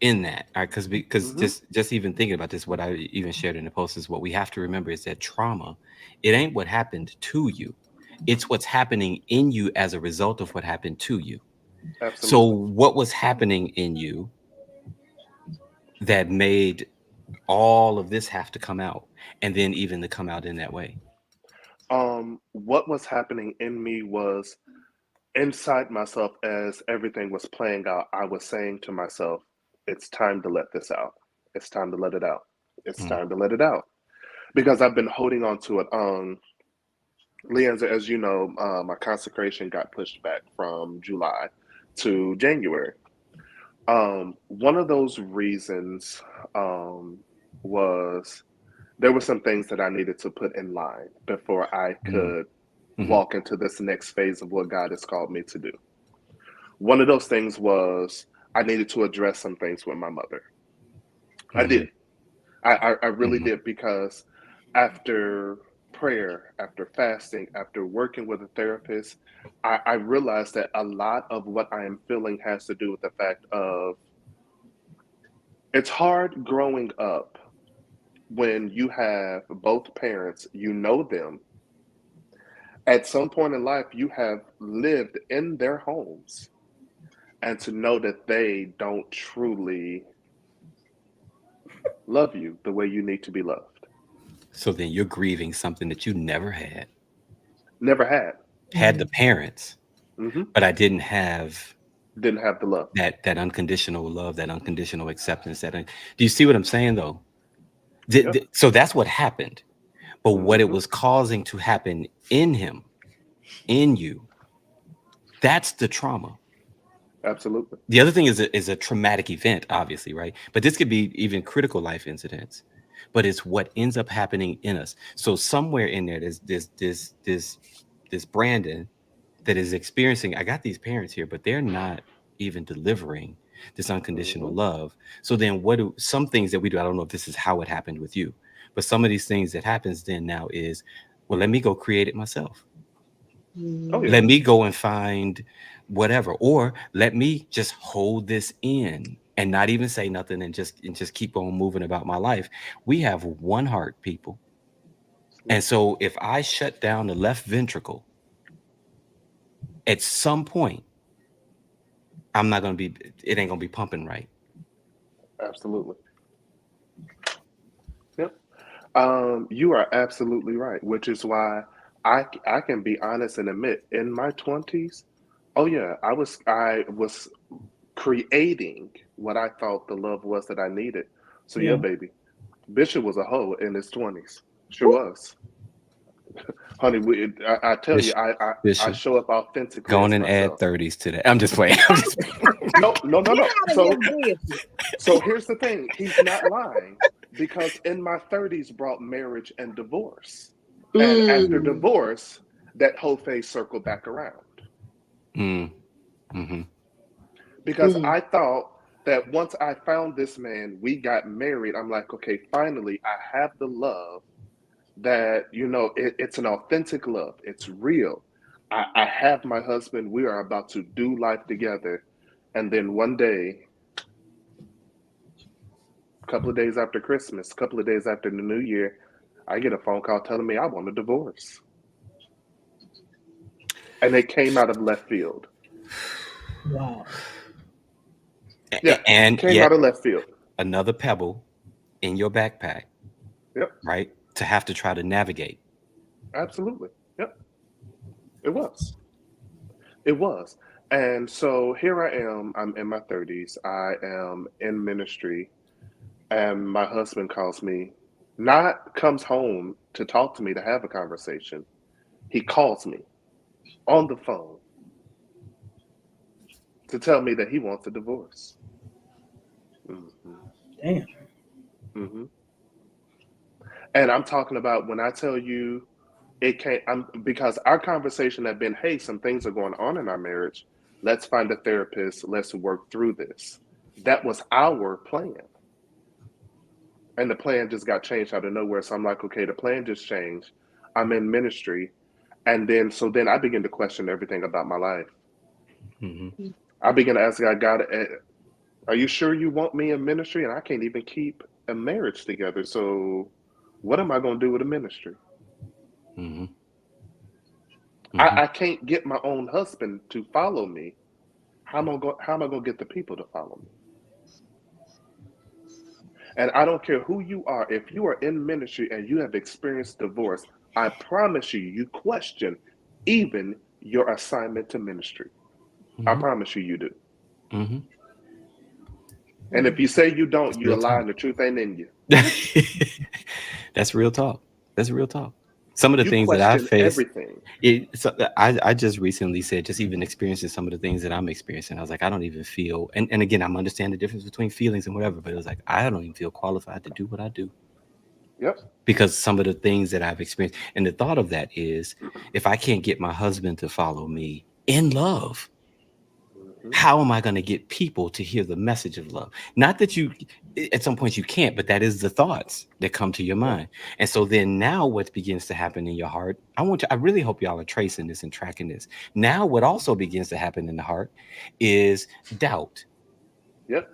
in that, all right, because Hmm. just even thinking about this, what I even shared in the post is what we have to remember is that trauma, it ain't what happened to you. It's what's happening in you as a result of what happened to you. So Absolutely. what was happening in you that made all of this have to come out and then even to come out in that way? What was happening in me was inside myself as everything was playing out. I was saying to myself, it's time to let this out. It's time to let it out. It's Mm, time to let it out. Because I've been holding on to it. LeAnzar, as you know, my consecration got pushed back from July to January. One of those reasons was there were some things that I needed to put in line before I mm, could mhm, walk into this next phase of what God has called me to do. One of those things was I needed to address some things with my mother. I mhm, did. I really mhm. did because after prayer, after fasting, after working with a therapist, I realized that a lot of what I am feeling has to do with the fact of it's hard growing up when you have both parents, you know them. At some point in life, you have lived in their homes, and to know that they don't truly love you the way you need to be loved. So then you're grieving something that you never had. Never had. Had the parents, Hmm. but I didn't have Didn't have the love. that unconditional love, that unconditional acceptance. Do you see what I'm saying though? Yep. So that's what happened. But what it Hmm. was causing to happen in him, in you, that's the trauma. Absolutely. The other thing is a traumatic event, obviously, right? But this could be even critical life incidents. But it's what ends up happening in us. So somewhere in there, there's this Brandon that is experiencing. I got these parents here, but they're not even delivering this unconditional Hmm. love. So then, what do some things that we do? I don't know if this is how it happened with you, but some of these things that happens then now is, well, let me go create it myself. Oh yeah. Let Mm. me go and find whatever, or let me just hold this in and not even say nothing and just keep on moving about my life. We have one heart, people. And Yep. so if I shut down the left ventricle at some point, I'm not going to be, it ain't going to be pumping right. Absolutely. Yep. You are absolutely right, which is why I can be honest and admit in my 20s, oh yeah, I was creating what I thought the love was that I needed. So yeah, yeah. baby. Bishop was a hoe in his 20s. Sure was. Honey, I tell you, Bishop, I Bishop, show up authentically go on as and add myself. 30s to that. I'm just playing. I'm just No, no, no, Get no. out of his So business. so here's the thing. He's not lying because in my 30s brought marriage and divorce. And after Mm. divorce, that whole phase circled back around. mm, hmm. Because Mm. I thought that once I found this man, we got married. I'm like, okay, finally, I have the love that, it's an authentic love. It's real. I have my husband. We are about to do life together. And then one day, a couple of days after Christmas, a couple of days after the New Year, I get a phone call telling me I want a divorce. And it came out of left field. Wow. Yeah, And came out yet of left field. another pebble in your backpack, Yep, right? To have to try to navigate. absolutely. Yep, it was. It was. And so here I am. I'm in my 30s. I am in ministry. And my husband calls me, not comes home to talk to me to have a conversation. He calls me on the phone to tell me that he wants a divorce. Mm-hmm. Damn. Mm-hmm. And I'm talking about when I tell you it can't, because our conversation had been, hey, some things are going on in our marriage. Let's find a therapist. Let's work through this. That was our plan. And the plan just got changed out of nowhere. So I'm like, okay, the plan just changed. I'm in ministry. And then I begin to question everything about my life. Mm-hmm. I begin to ask God, are you sure you want me in ministry? And I can't even keep a marriage together. So what am I going to do with a ministry? Mm-hmm. Mm-hmm. I can't get my own husband to follow me. How am I going to get the people to follow me? And I don't care who you are. If you are in ministry and you have experienced divorce, I promise you, you question even your assignment to ministry. I Mm-hmm. promise you, you do. Mm-hmm. And if you say you don't, That's you're real lying. talk. The truth ain't in you. That's real talk. That's real talk. Some of the You things that I question face, everything. I just recently said, just even experiencing some of the things that I'm experiencing, I was like, I don't even feel, and again, I'm understanding the difference between feelings and whatever, but it was like, I don't even feel qualified to do what I do Yep. because some of the things that I've experienced. And the thought of that is, if I can't get my husband to follow me in love, Hmm. how am I going to get people to hear the message of love? Not that you, at some point you can't, but that is the thoughts that come to your Yep. mind. And so then now what begins to happen in your heart, I really hope y'all are tracing this and tracking this. Now, what also begins to happen in the heart is doubt. Yep.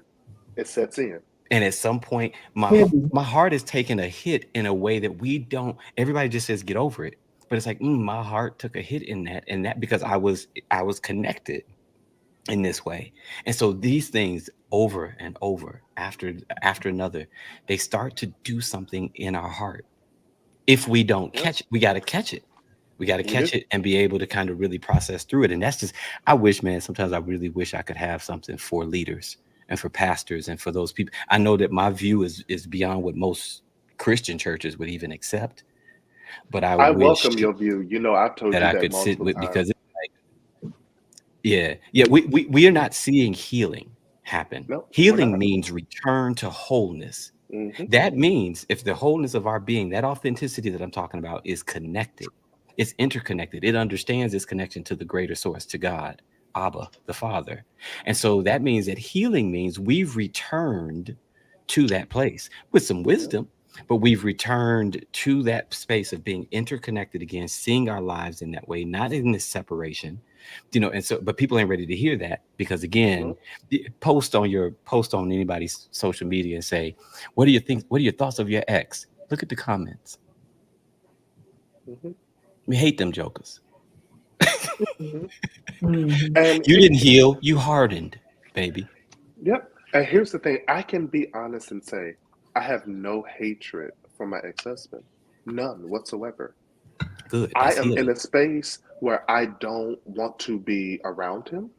It sets in. And at some point, Heavy. my heart is taking a hit in a way that we don't, everybody just says, get over it. But it's like, my heart took a hit in that. And that because I was connected in this way. And so these things over and over after another, they start to do something in our heart. If we don't Yep. catch it, we got to catch it. We got to We do. catch it and be able to kind of really process through it. And that's just, I wish, man, sometimes I really wish I could have something for leaders and for pastors and for those people. I know that my view is beyond what most Christian churches would even accept, but I I wish welcome your view. You know, I've told that you I that could sit multiple with, times. because yeah, we are not seeing healing happen. No, we're Healing not. means return to wholeness. Hmm. That means if the wholeness of our being, that authenticity that I'm talking about, is connected, it's interconnected. It understands its connection to the greater source, to God, Abba, the Father. And so that means that healing means we've returned to that place with some Yep. wisdom, but we've returned to that space of being interconnected again, seeing our lives in that way, not in this separation, and so, but people ain't ready to hear that because, again, No. post on anybody's social media and say, what do you think, what are your thoughts of your ex? Look at the comments. Hmm. We hate them jokers. Hmm. Mhm. And You didn't heal, you hardened, baby. yep. And here's the thing: I can be honest and say I have no hatred for my ex-husband, none whatsoever. Good, I that's am in healing. a space where I don't want to be around him,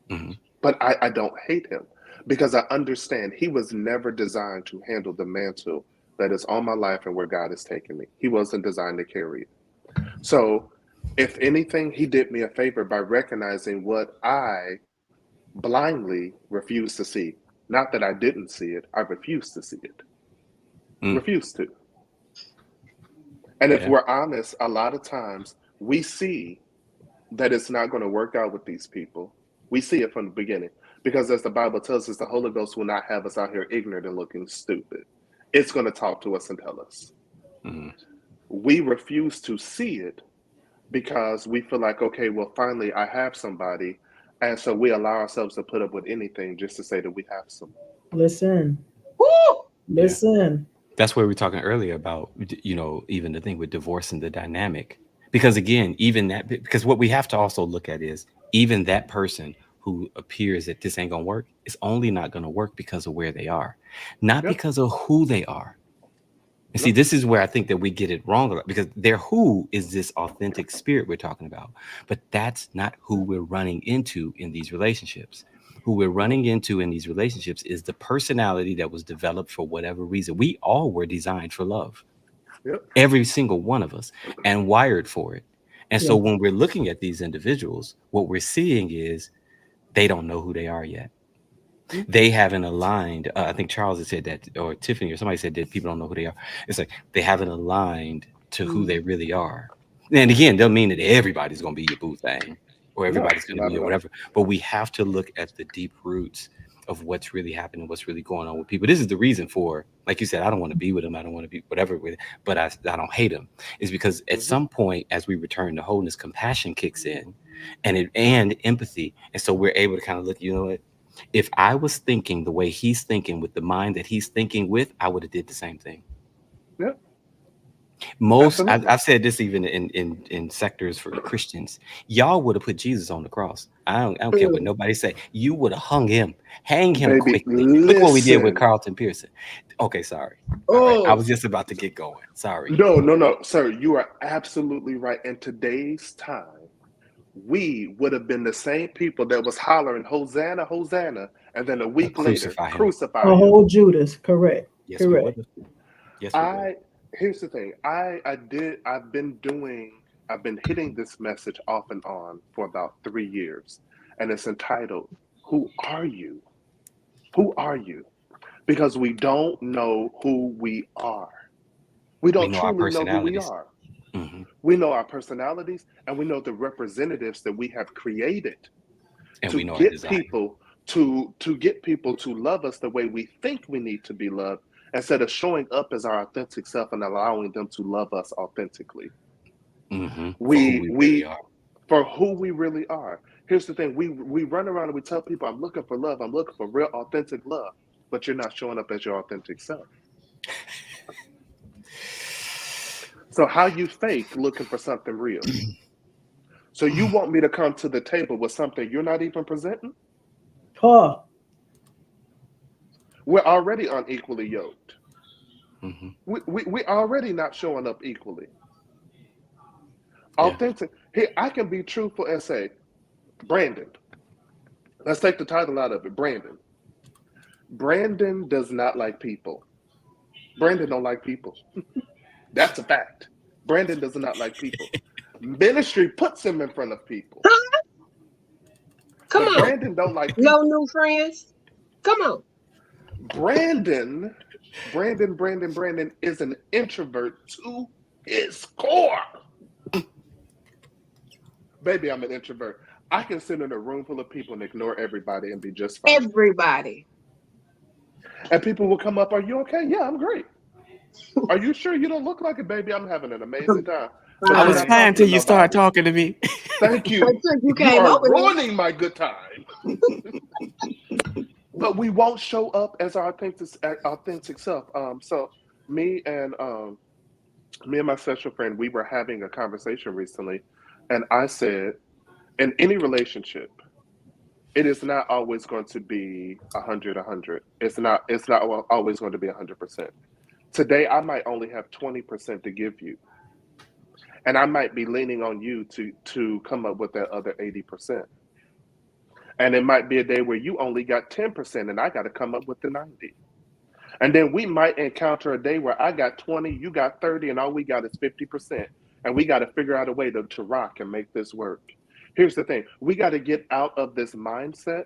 Hmm. but I don't hate him because I understand he was never designed to handle the mantle that is on my life and where God has taken me. He wasn't designed to carry it. So, if anything, he did me a favor by recognizing what I blindly refused to see. Not that I didn't see it, I refused to see it. Mm, Refused to. And if yeah. we're honest, a lot of times we see that it's not going to work out with these people. We see it from the beginning because, as the Bible tells us, the Holy Ghost will not have us out here ignorant and looking stupid. It's going to talk to us and tell us. Hmm. We refuse to see it because we feel like, okay, well, finally, I have somebody. And so we allow ourselves to put up with anything just to say that we have someone. Listen. Woo! Yeah. Listen. That's where we were talking earlier about, even the thing with divorce and the dynamic. Because again, even that, because what we have to also look at is even that person who appears that this ain't gonna work is only not gonna work because of where they are, not Yep. because of who they are. And see, No. this is where I think that we get it wrong a lot, because their who is this authentic spirit we're talking about, but that's not who we're running into in these relationships. Who we're No. running into in these relationships is the personality that was developed for whatever reason. We all were designed for love, Yep. every single one of us, and wired for it. And so Yes. when we're looking at these individuals, what we're seeing is they don't know who they are yet. They haven't aligned. I think Charles had said that, or Tiffany, or somebody said that people don't know who they are. It's like they haven't aligned to who they really are. And again, doesn't mean that everybody's going to be your boo thing or No, everybody's going to not be at or all. whatever. But we have to look at the deep roots of what's really happening, what's really going on with people. This is the reason for, like you said, I don't want to be with them. I don't want to be whatever with it, but I don't hate them. Is because at Hmm. some point, as we return to wholeness, compassion kicks in and empathy. And so we're able to kind of look, you know what? If I was thinking the way he's thinking with the mind that he's thinking with, I would have did the same thing. Yeah, Most absolutely. I've said this even in sectors for Christians, y'all would have put Jesus on the cross. I don't care what Mm. nobody say. You would have hang him Baby, quickly. Look what we did with listen. Carlton Pearson. Okay, sorry. All right, I Oh, was just about to get going. Sorry. No, no, no, sir. You are absolutely right. In today's time, we would have been the same people that was hollering Hosanna, Hosanna, and then a week later Crucify him. A crucify him. whole Judas, correct, Yes, we would correct. have. Yes, we would have. I Here's the thing. I've been hitting this message off and on for about 3 years, and it's entitled "Who Are You? Who Are You?" Because we don't know who we are. We We don't know our truly know who we personalities. are. Hmm. We know our personalities, and we know the representatives that we have created And to we know our get desire. people to love us the way we think we need to be loved, instead of showing up as our authentic self and allowing them to love us authentically. For who we really We are. For who we really are. Here's the thing: we run around and we tell people, "I'm looking for love. I'm looking for real, authentic love," but you're not showing up as your authentic self. So how you fake looking for something real? So you want me to come to the table with something you're not even presenting? Huh. We're already unequally yoked. Hmm. We already not showing up equally. Yeah. Authentic. Here, I can be truthful and say, Brandon, let's take the title out of it. Brandon. Brandon does not like people. Brandon don't like people. That's a fact. Brandon does not like people. Ministry puts him in front of people. come But on. Brandon don't like No people. new friends. Come on. Brandon, Brandon is an introvert to his core. Baby, I'm an introvert. I can sit in a room full of people and ignore everybody and be just fine. Everybody. And people will come up, "Are you okay?" "Yeah, I'm great." "Are you sure? You don't look like it, baby." "I'm having an amazing time." "But I you're was Fine. not fine talking till to you started nobody. talking to me. Thank you. Until you You came are over here. ruining my good time. But we won't show up as our authentic self. So me and me and my special friend, we were having a conversation recently, and I said, in any relationship, it is not always going to be 100. It's not always going to be 100%. Today, I might only have 20% to give you, and I might be leaning on you to come up with that other 80%. And it might be a day where you only got 10%, and I got to come up with the 90. And then we might encounter a day where I got 20, you got 30, and all we got is 50%. And we got to figure out a way to rock and make this work. Here's the thing: we got to get out of this mindset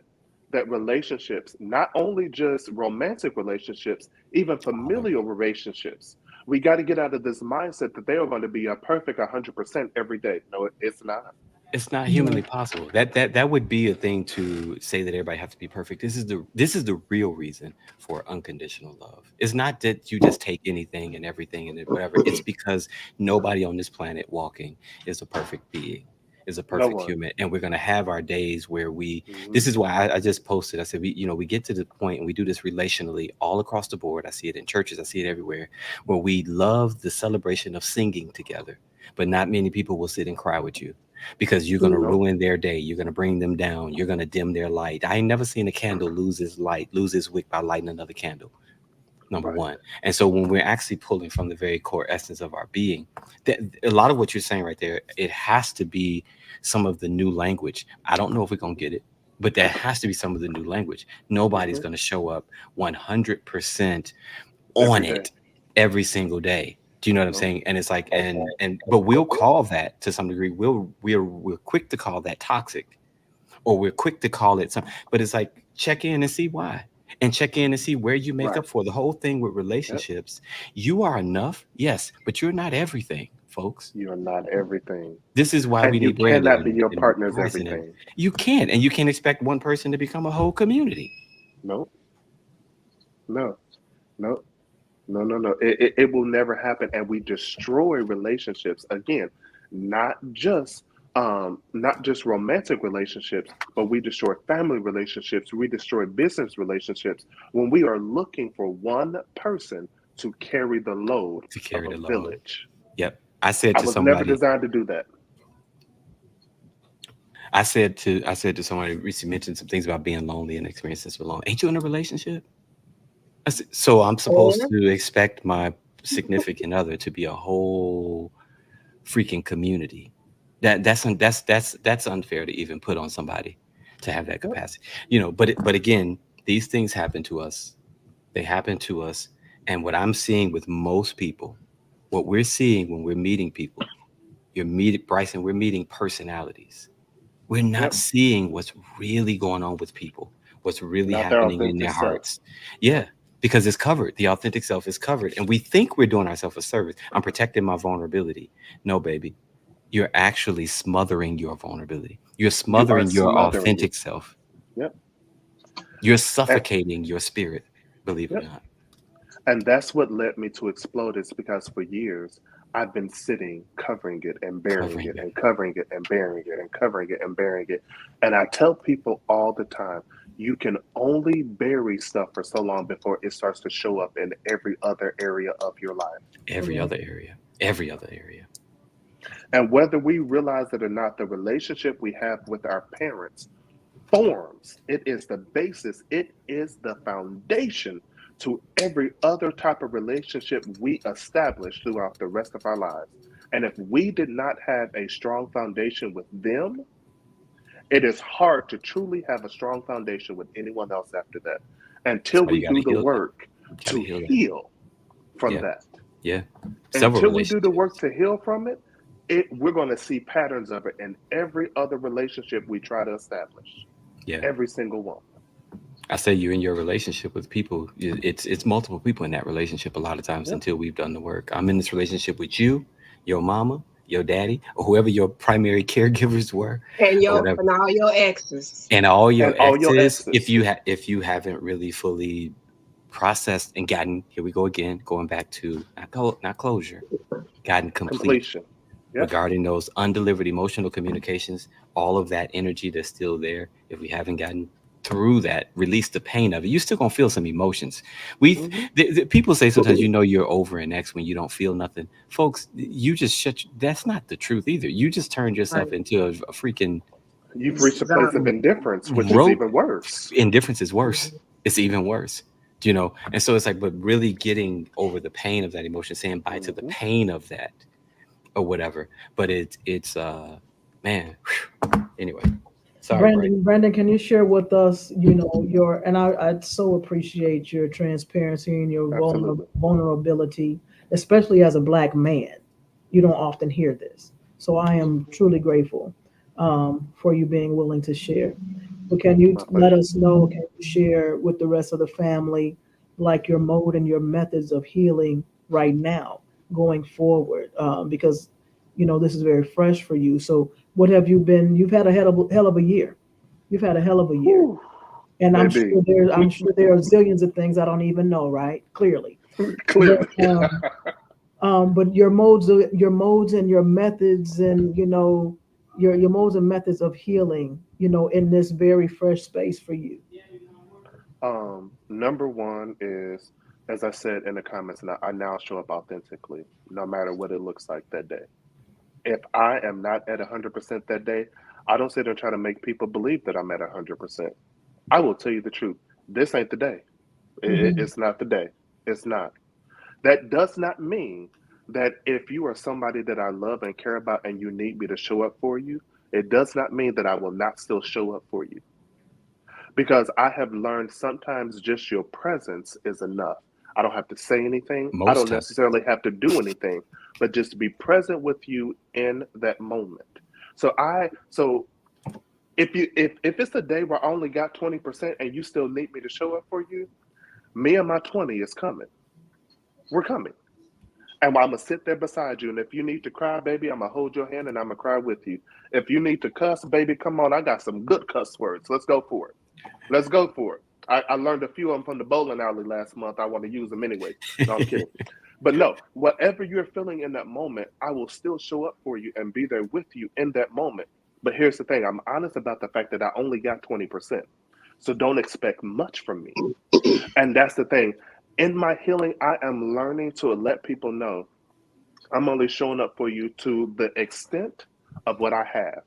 that relationships, not only just romantic relationships, even familial relationships, we got to get out of this mindset that they are going to be a perfect 100% every day. No, it's not. It's not Yeah. humanly possible. That would be a thing to say that everybody has to be perfect. This is the real reason for unconditional love. It's not that you just take anything and everything and whatever. It's because nobody on this planet walking is a perfect being, is a No perfect one. human, and we're gonna have our days where we. Mhm. This is why I just posted. I said we get to the point and we do this relationally all across the board. I see it in churches. I see it everywhere where we love the celebration of singing together, but not many people will sit and cry with you because you're going to Nope. ruin their day. You're going to bring them down. You're going to dim their light. I ain't never seen a candle lose its light, lose its wick by lighting another candle. Number Right. one. And so when we're actually pulling from the very core essence of our being, that a lot of what you're saying right there, it has to be some of the new language. I don't know if we're going to get it, but that has to be some of the new language. Nobody's Hmm. going to show up 100% Every on day. it every single day. Do you know what I'm Nope. saying? And it's like, and but we'll call that to some degree. We're quick to call that toxic, or we're quick to call it some. But it's like check in and see why. And check in and see where you make Right. up for. The whole thing with Yep. relationships, you are enough, yes, but you're not everything, folks. You're not everything. This is why we And you need Brandon cannot be your and partner's Bryson. And everything. you can't. And you can't expect one person to become a whole community. No, no, no, no. It will never happen. And we destroy relationships again, not just not just romantic relationships, but we destroy family relationships, we destroy business relationships when we are looking for one person to carry the load To of carry a the load. village. Yep. I said I to was never somebody, designed to do that. I said to somebody recently mentioned some things about being lonely and experiencing this alone. Ain't you in a relationship? I said, so I'm supposed Or to expect my significant other to be a whole freaking community. That's unfair to even put on somebody to have that Yep. capacity. You know, but again, these things happen to us. They happen to us. And what I'm seeing with most people, what we're seeing when we're meeting people, you're meeting Bryson, we're meeting personalities. We're not Yep. seeing what's really going on with people, what's really Not their happening in their authentic self. hearts. Yeah, because it's covered. The authentic self is covered. And we think we're doing ourselves a service. I'm protecting my vulnerability. No, baby. You're actually smothering your vulnerability. You're You are smothering your smothering it. authentic self. Yep. You're And, suffocating your spirit, believe it or yep. not. And that's what led me to explode is because for years I've been sitting covering it and burying Covering it it. and covering it and burying it and covering it and burying it. And I tell people all the time, you can only bury stuff for so long before it starts to show up in every other area of your life. Every other area. Every other area. And whether we realize it or not, the relationship we have with our parents forms. It is the basis, it is the foundation to every other type of relationship we establish throughout the rest of our lives. And if we did not have a strong foundation with them, it is hard to truly have a strong foundation with anyone else after that That's until why you we got to do the heal that. work You got to to heal that. heal from Yeah. that. Yeah. Several Until we do the work relationships. to heal from it, we're going to see patterns of it in every other relationship we try to establish. Yeah. Every single one. I say you're in your relationship with people. It's multiple people in that relationship a lot of times Yep. until we've done the work. I'm in this relationship with you, your mama, your daddy, or whoever your primary caregivers were, or whatever, and all your exes. and all your And all your exes. exes. If you haven't really fully processed and gotten, here we go again, going back to not closure, gotten complete Completion. Yep. regarding those undelivered emotional communications, all of that energy that's still there. If we haven't gotten through that, release the pain of it, you're still gonna feel some emotions. We Hmm. people say sometimes, you know, you're over an ex when you don't feel nothing. Folks, you just that's not the truth either. You just turned yourself Right. into a freaking You've reached a place of Zombie. indifference, which is rope. even worse. Indifference is worse. It's even worse. You know, and so it's like, but really getting over the pain of that emotion, saying bye to the Hmm. pain of that or whatever. But it's man, whew. Anyway, sorry, Bryce. Brandon, can you share with us, you know, your, and I so appreciate your transparency and your Absolutely. vulnerability, especially as a black man. You don't often hear this. So I am truly grateful for you being willing to share. But can you My let pleasure. us know, can you share with the rest of the family, like your mode and your methods of healing right now, going forward? Because, you know, this is very fresh for you. So what have you been? You've had a hell of a year. You've had a hell of a year. Whew, And baby. I'm sure there are zillions of things I don't even know, right? Clearly. But Clearly. but your modes and your methods and your modes and methods of healing, in this very fresh space for you. Number one is, as I said in the comments, now I now show up authentically, no matter what it looks like that day. If I am not at 100% that day, I don't sit there and try to make people believe that I'm at 100%. I will tell you the truth. This ain't the day. Hmm. It's not the day. It's not. That does not mean that if you are somebody that I love and care about and you need me to show up for you, it does not mean that I will not still show up for you. Because I have learned sometimes just your presence is enough. I don't have to say anything, I Most don't times, necessarily have to do anything, but just to be present with you in that moment. So If it's a day where I only got 20% and you still need me to show up for you, me and my 20 is coming. We're coming. And I'm gonna sit there beside you. And if you need to cry, baby, I'm gonna hold your hand and I'm gonna cry with you. If you need to cuss, baby, come on. I got some good cuss words. Let's go for it. Let's go for it. I learned a few of them from the bowling alley last month. I want to use them anyway. No, I'm kidding. But no, whatever you're feeling in that moment, I will still show up for you and be there with you in that moment. But here's the thing, I'm honest about the fact that I only got 20%. So don't expect much from me. And that's the thing. In my healing, I am learning to let people know I'm only showing up for you to the extent of what I have.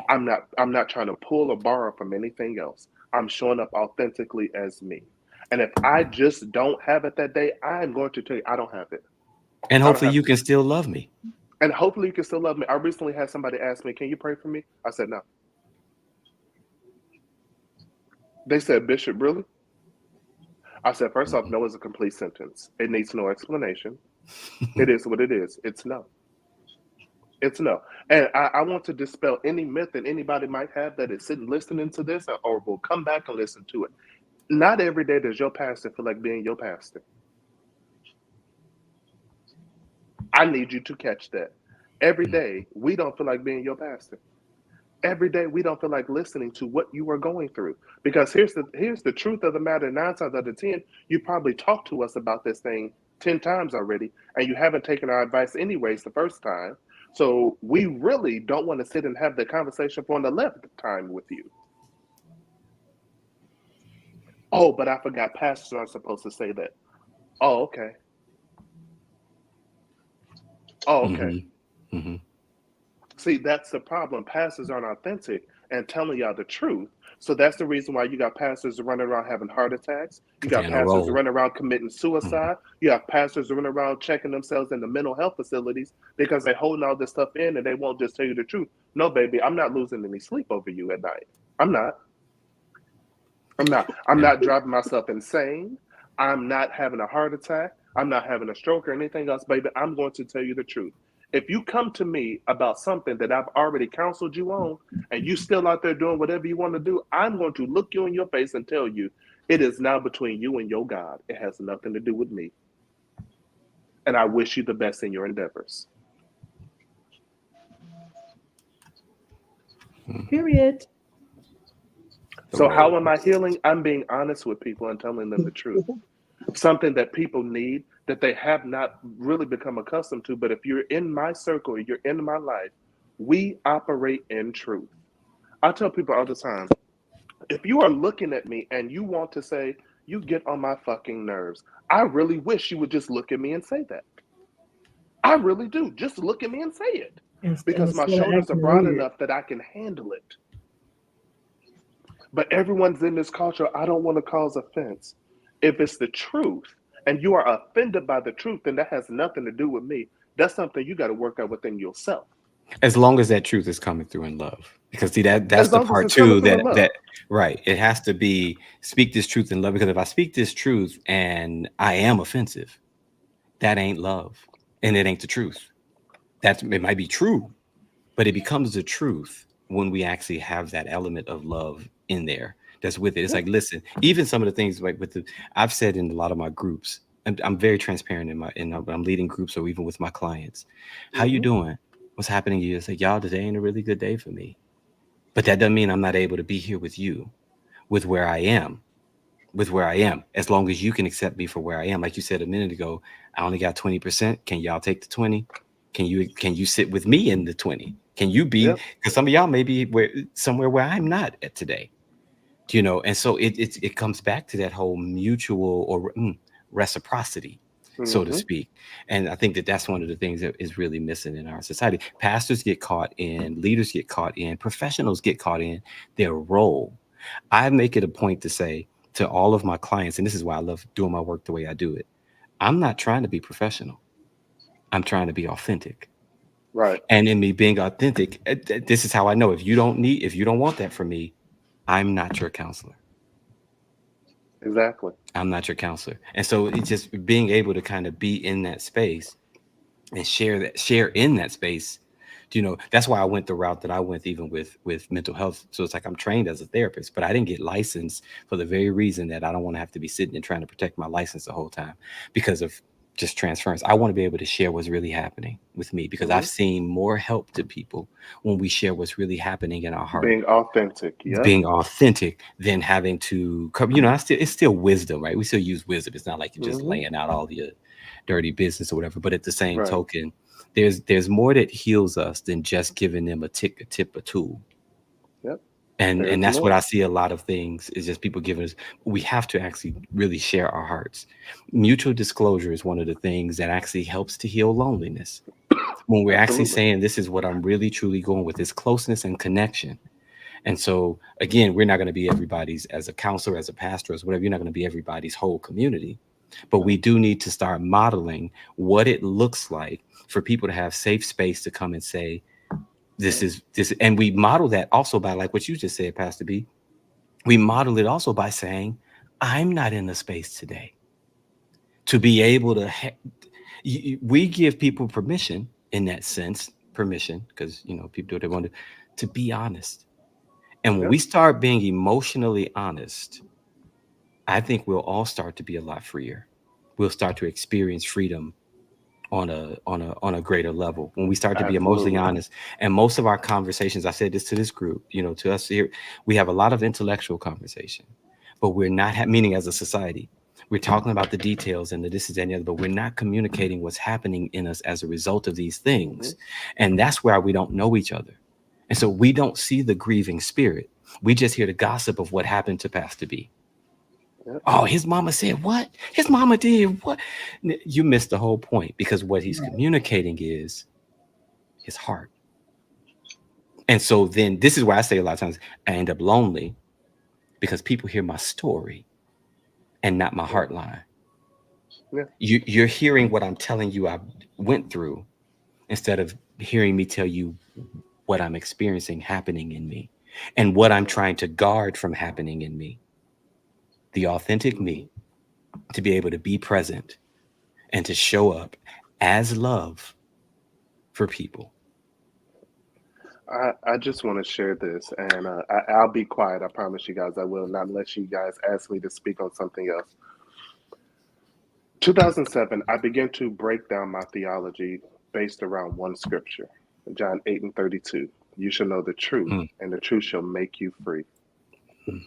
I'm not trying to pull or borrow from anything else. I'm showing up authentically as me. And if I just don't have it that day, I'm going to tell you I don't have it. And I don't hopefully have you it. can still love me. And hopefully you can still love me. I recently had somebody ask me, "Can you pray for me?" I said no. They said, "Bishop, really?" I said, first off, no is a complete sentence. It needs no explanation. It is what it is. It's no. It's no. And I want to dispel any myth that anybody might have that is sitting listening to this or will come back and listen to it. Not every day does your pastor feel like being your pastor. I need you to catch that. Every day, we don't feel like being your pastor. Every day, we don't feel like listening to what you are going through. Because here's the truth of the matter. 9 times out of 10, you probably talked to us about this thing 10 times already, and you haven't taken our advice anyways the first time. So we really don't want to sit and have the conversation for the 11th time with you. Oh, but I forgot pastors aren't supposed to say that. Oh, okay. Oh, okay. Mm-hmm. Mm-hmm. See, that's the problem. Pastors aren't authentic and telling y'all the truth. So that's the reason why you got pastors running around having heart attacks. You Because they're got in a pastors role. running around committing Mm-hmm. suicide. You have pastors running around checking themselves in the mental health facilities because they're holding all this stuff in and they won't just tell you the truth. No, baby, I'm not losing any sleep over you at night. I'm not. I'm not. I'm Yeah. not driving myself insane. I'm not having a heart attack. I'm not having a stroke or anything else, baby. I'm going to tell you the truth. If you come to me about something that I've already counseled you on and you still out there doing whatever you want to do, I'm going to look you in your face and tell you it is now between you and your God. It has nothing to do with me. And I wish you the best in your endeavors. Period. The So, how role. am I healing? I'm being honest with people and telling them the truth. Something that people need that they have not really become accustomed to. But if you're in my circle, you're in my life, we operate in truth. I tell people all the time, if you are looking at me and you want to say, you get on my fucking nerves, I really wish you would just look at me and say that. I really do. Just look at me and say it. Because my Instead of shoulders are acting broad weird. enough that I can handle it. But everyone's in this culture. I don't want to cause offense. If it's the truth and you are offended by the truth, then that has nothing to do with me. That's something you got to work out within yourself. As long as that truth is coming through in love. Because see that's As the long as part it's coming too through in that love. right. It has to be speak this truth in love. Because if I speak this truth and I am offensive, that ain't love. And it ain't the truth. It might be true, but it becomes the truth when we actually have that element of love in there that's with it. It's Yeah. like, listen, even some of the things like I've said in a lot of my groups, I'm very transparent I'm leading groups or even with my clients. How you Mm-hmm. doing? What's happening to you? It's like, y'all, today ain't a really good day for me. But that doesn't mean I'm not able to be here with you, with where I am, as long as you can accept me for where I am. Like you said a minute ago, I only got 20%. Can y'all take the 20? Can you sit with me in the 20? Can you be, Yep. because some of y'all may be somewhere where I'm not at today, and so it comes back to that whole mutual or reciprocity, so to Mm-hmm. speak. And I think that's one of the things that is really missing in our society. Pastors get caught in, leaders get caught in, professionals get caught in their role. I make it a point to say to all of my clients, and this is why I love doing my work the way I do it, I'm not trying to be professional. I'm trying to be authentic. Right. And in me being authentic, this is how I know if you don't want that from me, I'm not your counselor. Exactly. I'm not your counselor. And so it's just being able to kind of be in that space and share in that space That's why I went the route that I went, even with mental health. So it's like I'm trained as a therapist, but I didn't get licensed for the very reason that I don't want to have to be sitting and trying to protect my license the whole time because of just transference. I want to be able to share what's really happening with me because I've Hmm. seen more help to people when we share what's really happening in our heart, Being authentic. Yep. being authentic, than having to come. It's still wisdom, right? We still use wisdom. It's not like you're just Hmm. laying out all your dirty business or whatever. But at the same Right. token, there's more that heals us than just giving them a tip, a tool. Yep. And There's that's what I more. see a lot of things is just people giving us. We have to actually really share our hearts. Mutual disclosure is one of the things that actually helps to heal loneliness. When we're actually Absolutely. saying this is what I'm really truly going with, this closeness and connection. And so again, we're not going to be everybody's, as a counselor, as a pastor, as whatever, you're not going to be everybody's whole community. But No. we do need to start modeling what it looks like for people to have safe space to come and say, this Yep. is this. And we model that also by, like what you just said, Pastor B. We model it also by saying, I'm not in the space today to be able to. We give people permission in that sense, permission, because people do what they want to be honest. And when Yep. we start being emotionally honest, I think we'll all start to be a lot freer. We'll start to experience freedom on a greater level when we start to be emotionally Absolutely. honest. And most of our conversations, I said this to this group, to us here, we have a lot of intellectual conversation, but we're not meaning as a society. We're talking about the details and the this is and the other, but we're not communicating what's happening in us as a result of these Hmm. things. And that's where we don't know each other. And so we don't see the grieving spirit. We just hear the gossip of what happened to Pastor B. Yep. Oh, his mama said what? His mama did what? You missed the whole point because what he's Right. communicating is his heart. And so then this is why I say a lot of times I end up lonely because people hear my story and not my Yep. heart line. Yeah. You're hearing what I'm telling you I went through instead of hearing me tell you what I'm experiencing happening in me and what I'm Right. trying to guard from happening in me. The authentic Hmm. me, to be able to be present and to show up as love for people. I just want to share this, and I'll be quiet. I promise you guys I will not let you guys ask me to speak on something else. 2007, I began to break down my theology based around one scripture, John 8:32. You shall know the truth, Mm, and the truth shall make you free. mm,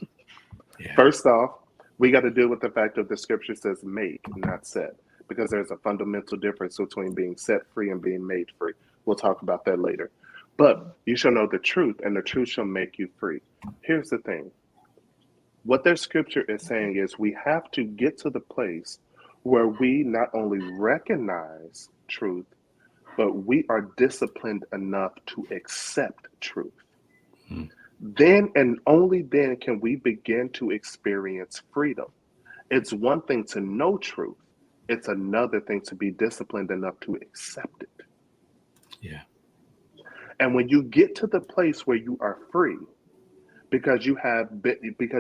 yeah. First off, we got to deal with the fact that the scripture says make, not set, because there's a fundamental difference between being set free and being made free. We'll talk about that later. But you shall know the truth, and the truth shall make you free. Here's the thing, what their scripture is saying is we have to get to the place where we not only recognize truth, but we are disciplined enough to accept truth. Mm, Then and only then can we begin to experience freedom. It's one thing to know truth, it's another thing to be disciplined enough to accept it. yeah. And when you get to the place where you are free, because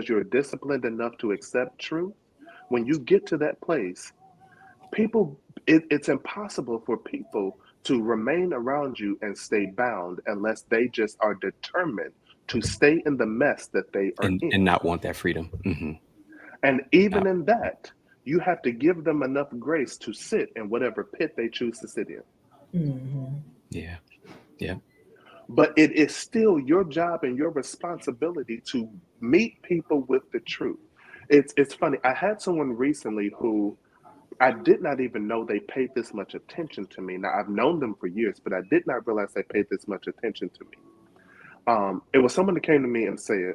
you're disciplined enough to accept truth, when you get to that place, it's impossible for people to remain around you and stay bound unless they just are determined to stay in the mess that they are And in. not want that freedom. And even Not, in that, you have to give them enough grace to sit in whatever pit they choose to sit in. Hmm. yeah. Yeah. But it is still your job and your responsibility to meet people with the truth. It's funny. I had someone recently who I did not even know they paid this much attention to me. Now I've known them for years, but I did not realize they paid this much attention to me. It was someone that came to me and said,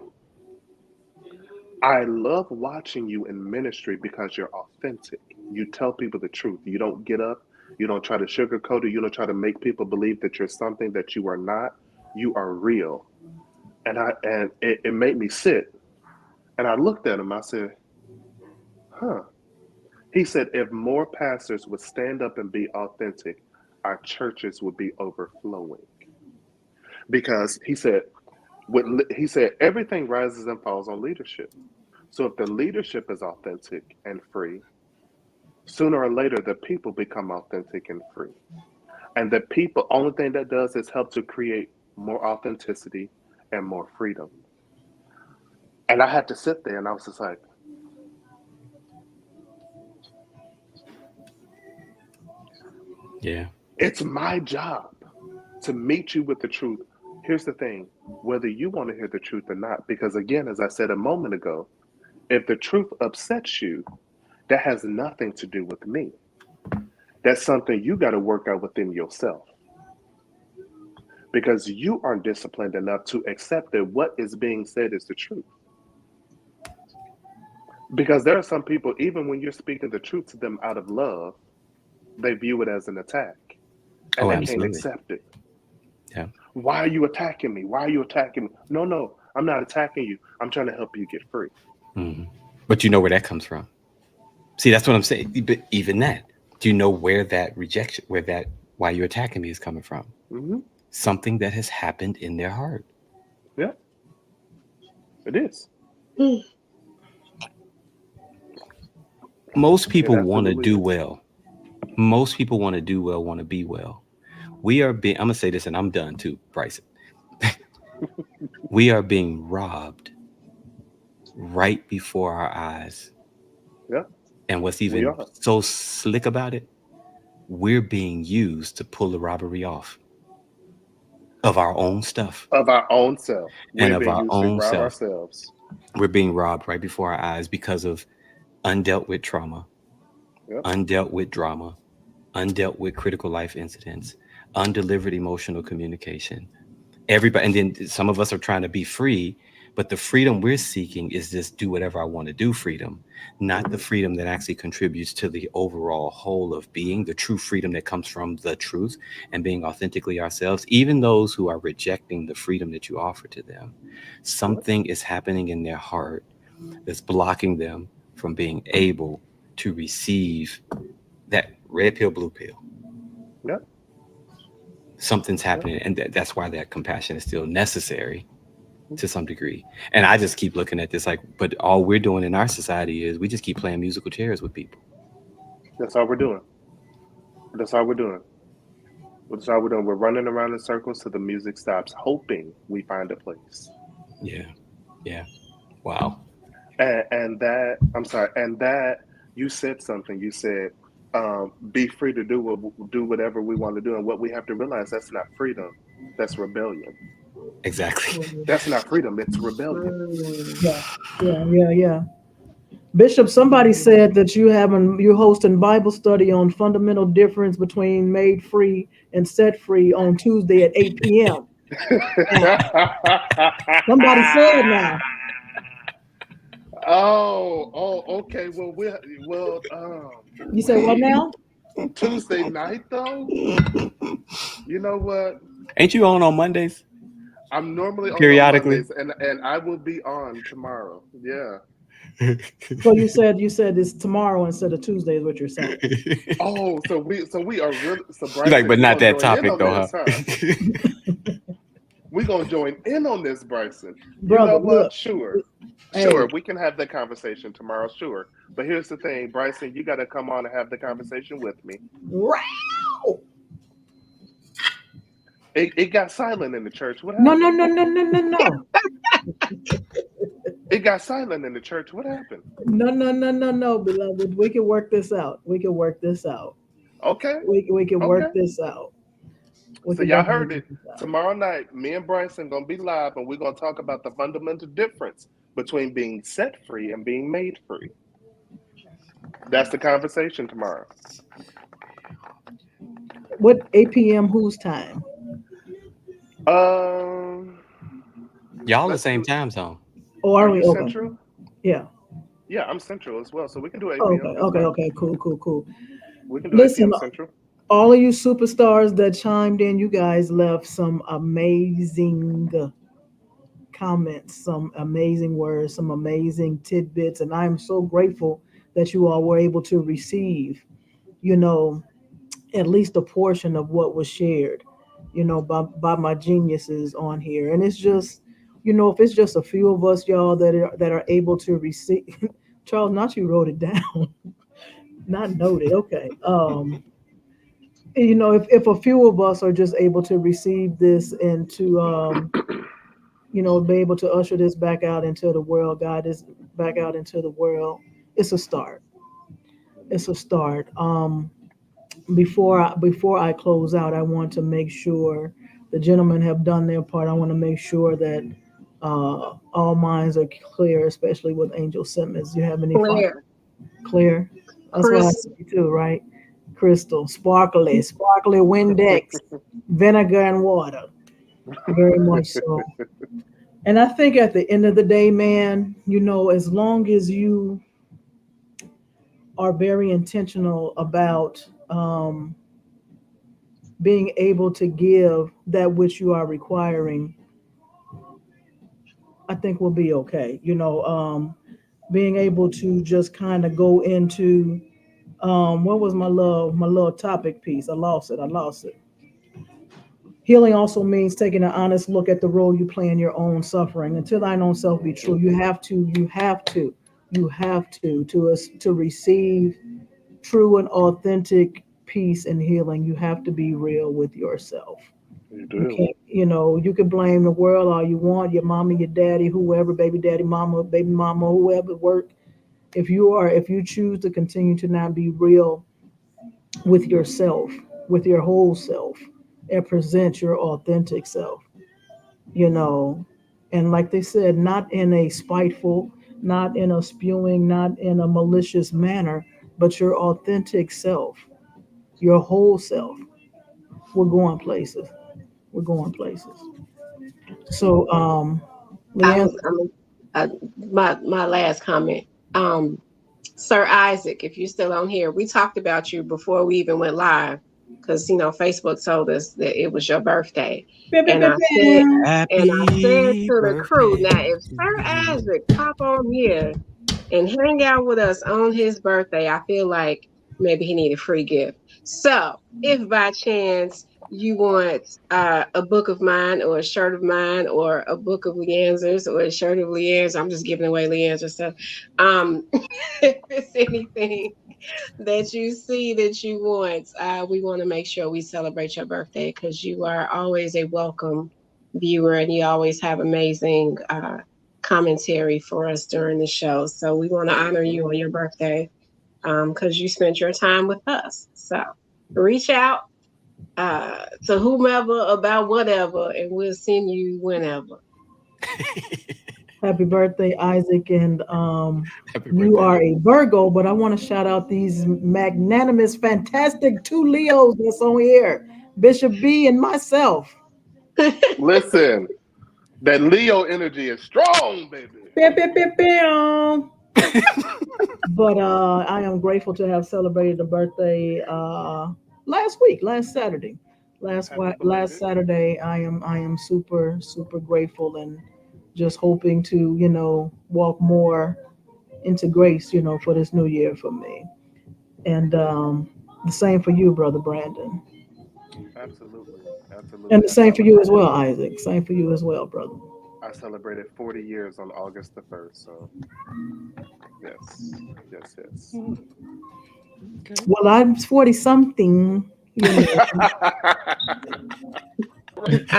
I love watching you in ministry because you're authentic. You tell people the truth. You don't get up. You don't try to sugarcoat it. You don't try to make people believe that you're something that you are not. You are real. And it made me sit. And I looked at him. I said, huh. He said, if more pastors would stand up and be authentic, our churches would be overflowing. Because he said everything rises and falls on leadership. So if the leadership is authentic and free, sooner or later the people become authentic and free. And the people, only thing that does is help to create more authenticity and more freedom. And I had to sit there and I was just like, Yeah. it's my job to meet you with the truth. Here's the thing, whether you want to hear the truth or not, because again, as I said a moment ago, if the truth upsets you, that has nothing to do with me. That's something you got to work out within yourself because you aren't disciplined enough to accept that what is being said is the truth. Because there are some people, even when you're speaking the truth to them out of love, they view it as an attack and Oh, they can't absolutely. accept it. Yeah. Why are you attacking me? Why are you attacking me? No, no, I'm not attacking you. I'm trying to help you get free. Mhm. But you know where that comes from. See, that's what I'm saying. But even that, do you know where that rejection, where that why you're attacking me is coming from? Hmm. Something that has happened in their heart. Yeah, it is. Mm. Most It people want to absolutely do is. well. Most people want to do well, want to be well. We are being, I'm going to say this and I'm done too, Bryson. We are being robbed right before our eyes. Yeah, And what's we even are. so slick about it, we're being used to pull the robbery off of our own stuff Of our own self. and We're of being our used to own rob self. ourselves. We're being robbed right before our eyes because of undealt with trauma, Yep. undealt with drama, undealt with critical life incidents, undelivered emotional communication. Everybody, and then some of us are trying to be free, but the freedom we're seeking is this do whatever I want to do freedom, not the Hmm. freedom that actually contributes to the overall whole of being, the true freedom that comes from the truth and being authentically ourselves. Even those who are rejecting the freedom that you offer to them, Yep. something is happening in their heart that's blocking them from being able to receive that red pill, blue pill. Yep. Something's Yep. happening, and that's why that compassion is still necessary to some degree. And I just keep looking at this like, but all we're doing in our society is we just keep playing musical chairs with people. That's all we're doing. That's all we're doing. That's all we're doing. We're running around in circles till the music stops, hoping we find a place. Yeah, yeah. Wow. And that, I'm sorry, and that you said something. You said, be free to do whatever we want to do. And what we have to realize, that's not freedom. That's rebellion. Exactly. That's not freedom. It's rebellion. Mm. Yeah, yeah, yeah, yeah. Bishop, somebody said that you're hosting Bible study on fundamental difference between made free and set free on Tuesday at 8 p.m. Now, somebody said now. Oh, okay. You say what now? Tuesday night though. You know what? Ain't you on Mondays I'm normally on periodically? Mondays, and I will be on tomorrow. Yeah. So you said it's tomorrow instead of Tuesday is what you're saying. Oh, so we are really so You're like, Bryson. but You're not gonna that join in topic on though, this, huh? huh? We're gonna join in on this, Bryson. You Brother, know what? look, Sure, hey, sure. We can have that conversation tomorrow. Sure, but here's the thing, Bryson. You got to come on and have the conversation with me. wow. It got silent in the church. What No, no, happened? no, no, no, no, no. It got silent in the church. What happened? No, no, no, no, no, beloved. We can work this out. We can work this out. Okay, We can okay. work this out. We So can y'all definitely heard work it. this out. Tomorrow night, me and Bryson gonna be live, and we're gonna talk about the fundamental difference between being set free and being made free. That's the conversation tomorrow. What 8 p.m. whose time? Um, Y'all the let's same do. time zone. Oh, Are are you we? Okay. central? Yeah. Yeah, I'm central as well, so we can do 8 Oh, p.m. okay. That's Okay. fine. Okay. Cool. Cool. Cool. We can do 8 Listen, p.m. central. all of you superstars that chimed in, you guys left some amazing comments, some amazing words, some amazing tidbits, and I'm so grateful that you all were able to receive, you know, at least a portion of what was shared, by my geniuses on here. And it's just, if it's just a few of us, y'all, that are able to receive. Charles, not you wrote it down, not noted. Okay. if a few of us are just able to receive this and to be able to usher this back out into the world, God is back out into the world. It's a start. It's a start. Before I close out, I want to make sure the gentlemen have done their part. I want to make sure that all minds are clear, especially with Angel Simmons. You have any final Claire, clear? That's what I Chris, say too, right? Crystal, sparkly Windex, vinegar and water. Very much so. And I think at the end of the day, man, as long as you are very intentional about being able to give that which you are requiring, I think we'll be okay. Being able to just kind of go into what was my little topic piece? I lost it. Healing also means taking an honest look at the role you play in your own suffering. Until thine own self be true, to receive true and authentic peace and healing. You have to be real with yourself. You You do. can't, you can blame the world all you want, your mama, your daddy, whoever, baby daddy, mama, baby mama, whoever work. If you choose to continue to not be real with yourself, with your whole self, and present your authentic self, you know, and like they said, not in a spiteful, not in a spewing, not in a malicious manner, but your authentic self, your whole self. We're going places. We're going places. So, Leanne, I'm my last comment. Um, Sir Isaac, if you're still on here, we talked about you before we even went live because Facebook told us that it was your birthday, pew, pew, and pew, I said Happy to the crew, now birthday if to Sir you. Isaac pop on here and hang out with us on his birthday, I feel like maybe he need a free gift. So if by chance you want a book of mine or a shirt of mine or a book of LeAnzar's or a shirt of LeAnzar, I'm just giving away LeAnzar stuff. If it's anything that you see that you want, we want to make sure we celebrate your birthday because you are always a welcome viewer and you always have amazing commentary for us during the show. So we want to honor you on your birthday because you spent your time with us. So reach out to whomever about whatever, and we'll send you whenever. happy birthday, Isaac, and Happy you birthday, are Isaac. a Virgo, but I want to shout out these magnanimous, fantastic two Leos that's on here, Bishop B and myself. Listen, that Leo energy is strong, baby. Pew, pew, pew, pew. But I am grateful to have celebrated the birthday last week, last Saturday, Happy last belated. Saturday. I am super super grateful and just hoping to walk more into grace for this new year for me. And the same for you, brother Brandon, Absolutely, and absolutely. the same for you as well, Isaac. Same for you as well, brother. I celebrated 40 years on August the 1st. So yes, yes, yes. Okay. Well, I'm 40 something, I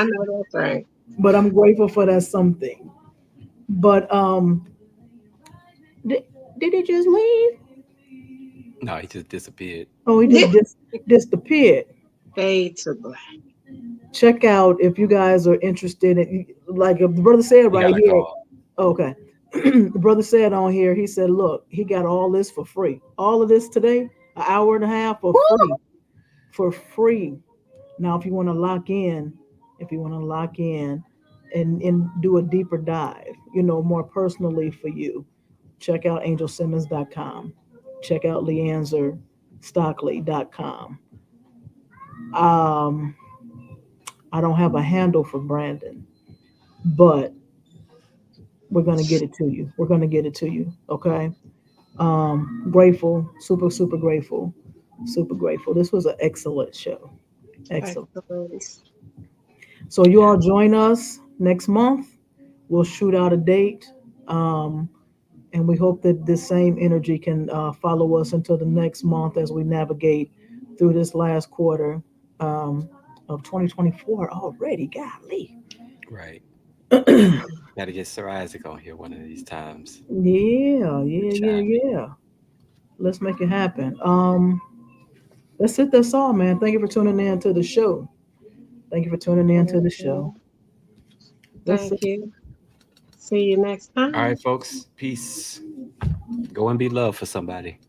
know that's right. but I'm grateful for that something. But did, did he just leave? No, he just disappeared. Oh, he just disappeared. Fade to black. Check out if you guys are interested in, like the brother said He right got a here. call. Okay, the brother said on here. He said, "Look, he got all this for free. All of this today, an hour and a half for free, for free. Now, if you want to lock in, and do a deeper dive, more personally for you, check out angelsimmons.com. Check out LeAnzar Stockley.com. Um, I don't have a handle for Brandon, but we're gonna get it to you. We're gonna get it to you. Okay. Grateful, super, super grateful, super grateful. This was an excellent show. Excellent. Excellent. So you Yeah. all join us next month. We'll shoot out a date, um, and we hope that this same energy can follow us until the next month as we navigate through this last quarter of 2024 already. Golly. Right. Yeah, Got to get Sir Isaac on here one of these times. yeah, yeah, Chime in. yeah. Let's make it happen. That's it. That's all, man. Thank you for tuning in to the show. Thank you for tuning in to the show. Mhm. That's Thank you. See you next All right, time. folks. Peace. Go and be love for somebody.